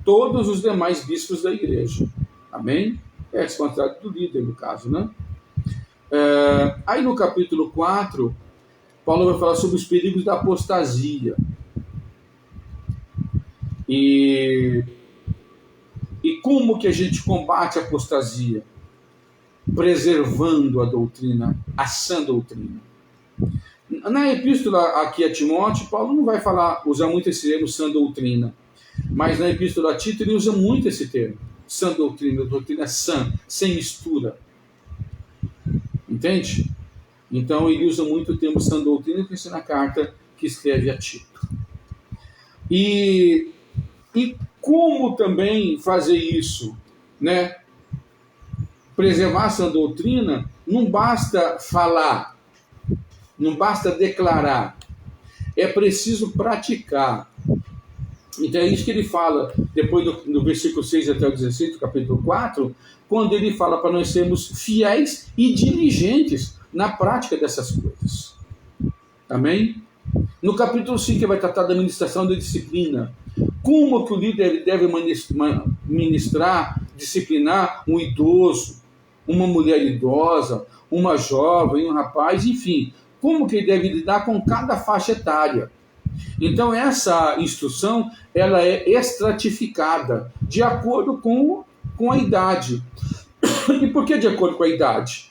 todos os demais bispos da igreja. Amém? Esse contrato do líder, no caso, né? Aí no capítulo 4, Paulo vai falar sobre os perigos da apostasia. E como que a gente combate a apostasia? Preservando a doutrina, a sã doutrina. Na epístola aqui a Timóteo, Paulo não vai usar muito esse termo, sã doutrina. Mas na epístola a Tito ele usa muito esse termo. Sã doutrina, doutrina sã, sem mistura. Entende? Então ele usa muito o termo sã doutrina, que está na carta que escreve a Tito. E como também fazer isso, né? Preservar a sã doutrina, não basta falar, não basta declarar, é preciso praticar. Então é isso que ele fala, depois do versículo 6 até o 16, do capítulo 4, quando ele fala para nós sermos fiéis e diligentes na prática dessas coisas. Amém? No capítulo 5 ele vai tratar da administração da disciplina. Como que o líder deve ministrar, disciplinar um idoso, uma mulher idosa, uma jovem, um rapaz, enfim. Como que ele deve lidar com cada faixa etária. Então essa instrução ela é estratificada de acordo com a idade. E por que de acordo com a idade?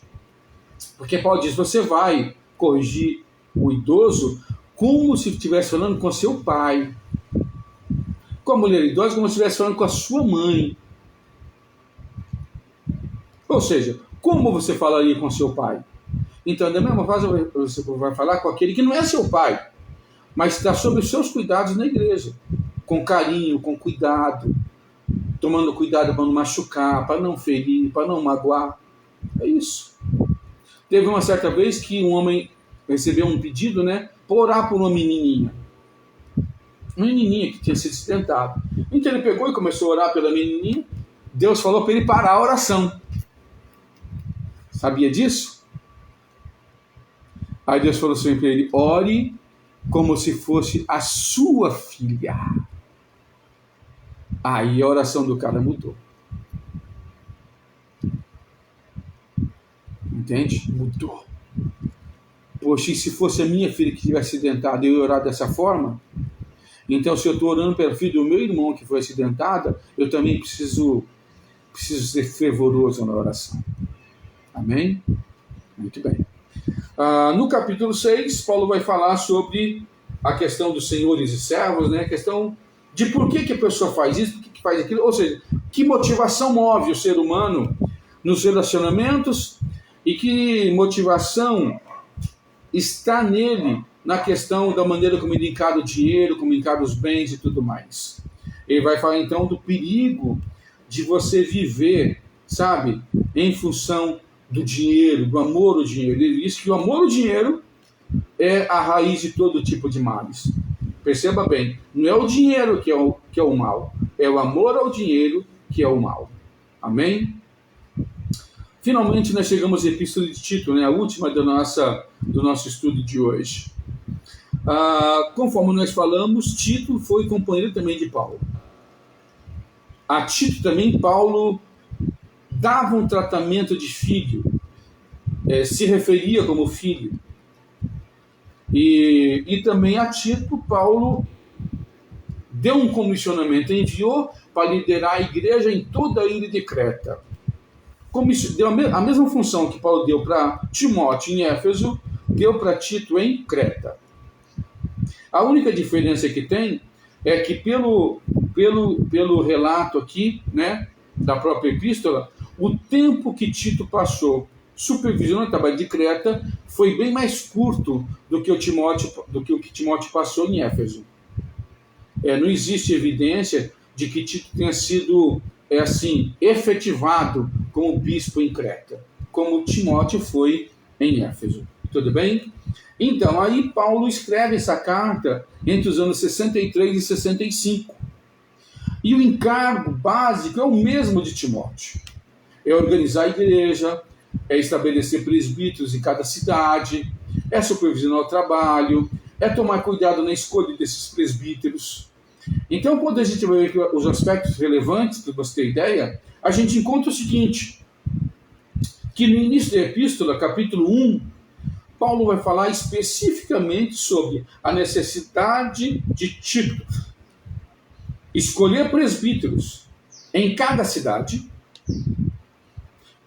Porque Paulo diz, você vai corrigir o idoso como se estivesse falando com seu pai. Com a mulher idosa como se estivesse falando com a sua mãe. Ou seja, como você falaria com seu pai? Então, da mesma forma, você vai falar com aquele que não é seu pai, mas está sob os seus cuidados na igreja. Com carinho, com cuidado, tomando cuidado para não machucar, para não ferir, para não magoar. É isso. Teve uma certa vez que um homem recebeu um pedido, né, para orar por uma menininha. Uma menininha que tinha sido acidentada. Então ele pegou e começou a orar pela menininha. Deus falou para ele parar a oração. Sabia disso? Aí Deus falou assim para ele, ore como se fosse a sua filha. Aí a oração do cara mudou. Entende? Mudou. Poxa, e se fosse a minha filha que tivesse acidentada, eu ia orar dessa forma? Então, se eu estou orando pela filha do meu irmão que foi acidentada, eu também preciso ser fervoroso na oração. Amém? Muito bem. No capítulo 6, Paulo vai falar sobre a questão dos senhores e servos, né? A questão de por que a pessoa faz isso, por que faz aquilo, ou seja, que motivação move o ser humano nos relacionamentos e que motivação está nele na questão da maneira como ele encara o dinheiro, como encara os bens e tudo mais. Ele vai falar então do perigo de você viver, sabe, em função do dinheiro, do amor ao dinheiro. Ele diz que o amor ao dinheiro é a raiz de todo tipo de males. Perceba bem, não é o dinheiro que é o mal, é o amor ao dinheiro que é o mal. Amém? Finalmente nós chegamos à Epístola de Tito, né, a última do nosso estudo de hoje. Conforme nós falamos, Tito foi companheiro também de Paulo. A Tito também Paulo dava um tratamento de filho, se referia como filho. E também a Tito, Paulo deu um comissionamento, enviou para liderar a igreja em toda a ilha de Creta. Deu a mesma função que Paulo deu para Timóteo em Éfeso, deu para Tito em Creta. A única diferença que tem é que pelo relato aqui, né, da própria epístola, o tempo que Tito passou supervisionando o trabalho de Creta foi bem mais curto do que o que Timóteo passou em Éfeso. Não existe evidência de que Tito tenha sido efetivado como bispo em Creta, como Timóteo foi em Éfeso. Tudo bem? Então, aí Paulo escreve essa carta entre os anos 63 e 65. E o encargo básico é o mesmo de Timóteo. É organizar a igreja, é estabelecer presbíteros em cada cidade, é supervisionar o trabalho, é tomar cuidado na escolha desses presbíteros. Então, quando a gente vai ver os aspectos relevantes, para você ter ideia, a gente encontra o seguinte, que no início da epístola, capítulo 1, Paulo vai falar especificamente sobre a necessidade de Tito escolher presbíteros em cada cidade.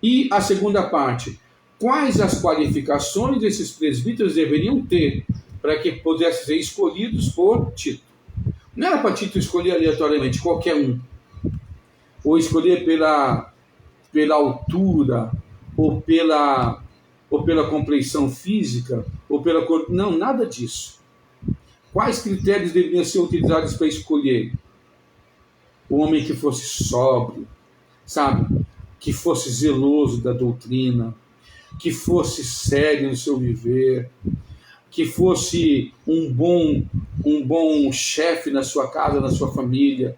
E a segunda parte, quais as qualificações desses presbíteros deveriam ter para que pudessem ser escolhidos por Tito. Não era para Tito escolher aleatoriamente qualquer um, ou escolher pela altura, ou pela compleição física, ou pela cor. Não, nada disso. Quais critérios deveriam ser utilizados para escolher? O homem que fosse sóbrio, sabe? Que fosse zeloso da doutrina, que fosse sério no seu viver, que fosse um bom chefe na sua casa, na sua família,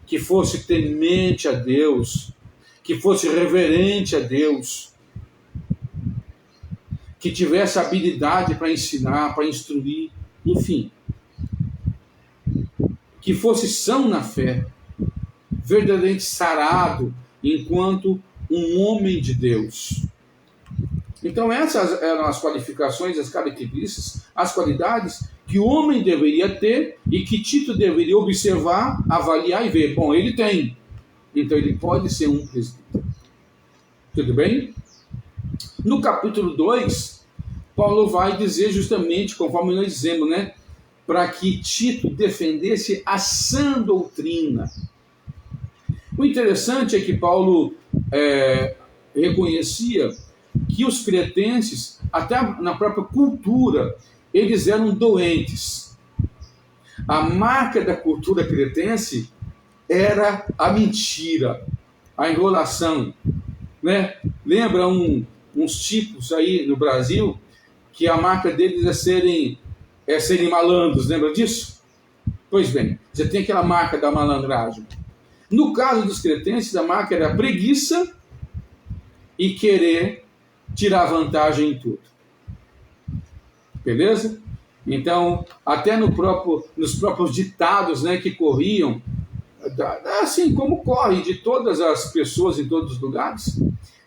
que fosse temente a Deus, que fosse reverente a Deus, que tivesse habilidade para ensinar, para instruir, enfim, que fosse são na fé, verdadeiramente sarado enquanto um homem de Deus. Então essas eram as qualificações, as características, as qualidades que o homem deveria ter e que Tito deveria observar, avaliar e ver. Bom, ele tem, então ele pode ser um presbítero. Tudo bem? No capítulo 2, Paulo vai dizer justamente, conforme nós dizemos, né, para que Tito defendesse a sã doutrina. O interessante é que Paulo reconhecia que os cretenses, até na própria cultura, eles eram doentes. A marca da cultura cretense era a mentira, a enrolação, né? Lembra uns tipos aí no Brasil que a marca deles é serem malandros, lembra disso? Pois bem, você tem aquela marca da malandragem. No caso dos cretenses, a marca era a preguiça e querer tirar vantagem em tudo. Beleza? Então, até nos próprios ditados, né, que corriam, assim como corre de todas as pessoas em todos os lugares.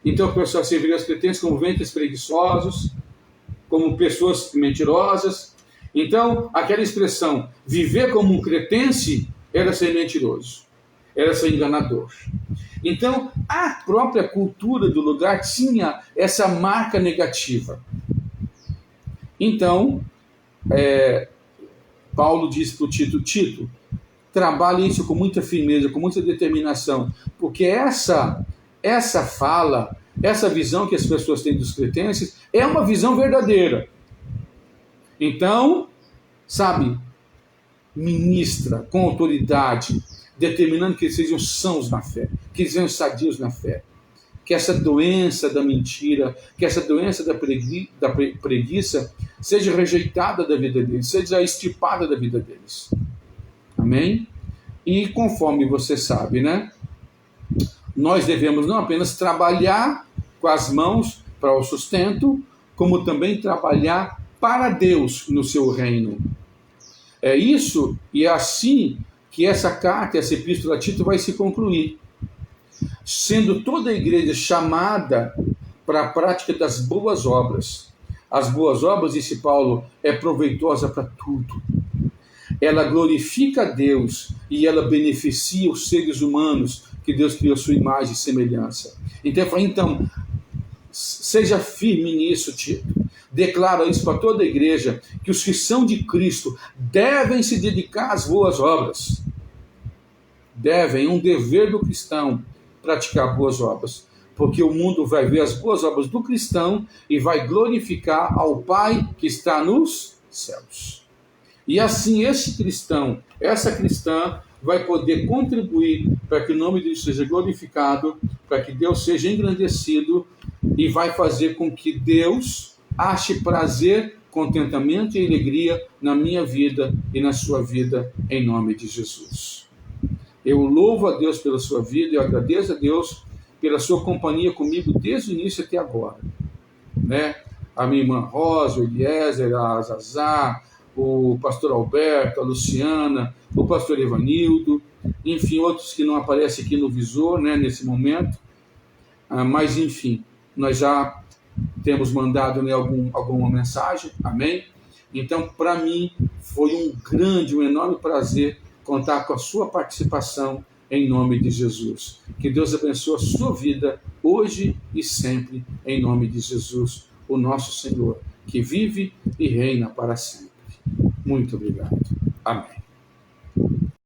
Então, o pessoal se vê os cretenses como ventres preguiçosos, como pessoas mentirosas. Então, aquela expressão, viver como um cretense, era ser mentiroso, era ser enganador. Então, a própria cultura do lugar tinha essa marca negativa. Então, Paulo diz para o Tito, trabalhe isso com muita firmeza, com muita determinação, porque essa fala, essa visão que as pessoas têm dos cretenses é uma visão verdadeira. Então, sabe, ministra com autoridade, determinando que eles sejam sãos na fé, que eles sejam sadios na fé. Que essa doença da mentira, que essa doença da preguiça seja rejeitada da vida deles, seja extirpada da vida deles. Amém? E conforme você sabe, né? Nós devemos não apenas trabalhar com as mãos para o sustento, como também trabalhar para Deus no seu reino. É isso e é assim que essa carta, essa epístola a Tito vai se concluir. Sendo toda a igreja chamada para a prática das boas obras. As boas obras, disse Paulo, é proveitosa para tudo. Ela glorifica a Deus e ela beneficia os seres humanos que Deus criou a sua imagem e semelhança. Então, seja firme nisso, Tito. Declara isso para toda a igreja, que os que são de Cristo devem se dedicar às boas obras. Devem, um dever do cristão, praticar boas obras. Porque o mundo vai ver as boas obras do cristão e vai glorificar ao Pai que está nos céus. E assim esse cristão, essa cristã, vai poder contribuir para que o nome de Deus seja glorificado, para que Deus seja engrandecido e vai fazer com que Deus ache prazer, contentamento e alegria na minha vida e na sua vida, em nome de Jesus. Eu louvo a Deus pela sua vida, eu agradeço a Deus pela sua companhia comigo desde o início até agora. Né? A minha irmã Rosa, o Eliezer, a Zazá, o pastor Alberto, a Luciana, o pastor Evanildo, enfim, outros que não aparecem aqui no visor, né, nesse momento. Mas, enfim, nós já temos mandado, né, alguma mensagem, amém? Então, para mim, foi um grande, um enorme prazer contar com a sua participação em nome de Jesus. Que Deus abençoe a sua vida hoje e sempre, em nome de Jesus, o nosso Senhor, que vive e reina para sempre. Muito obrigado. Amém.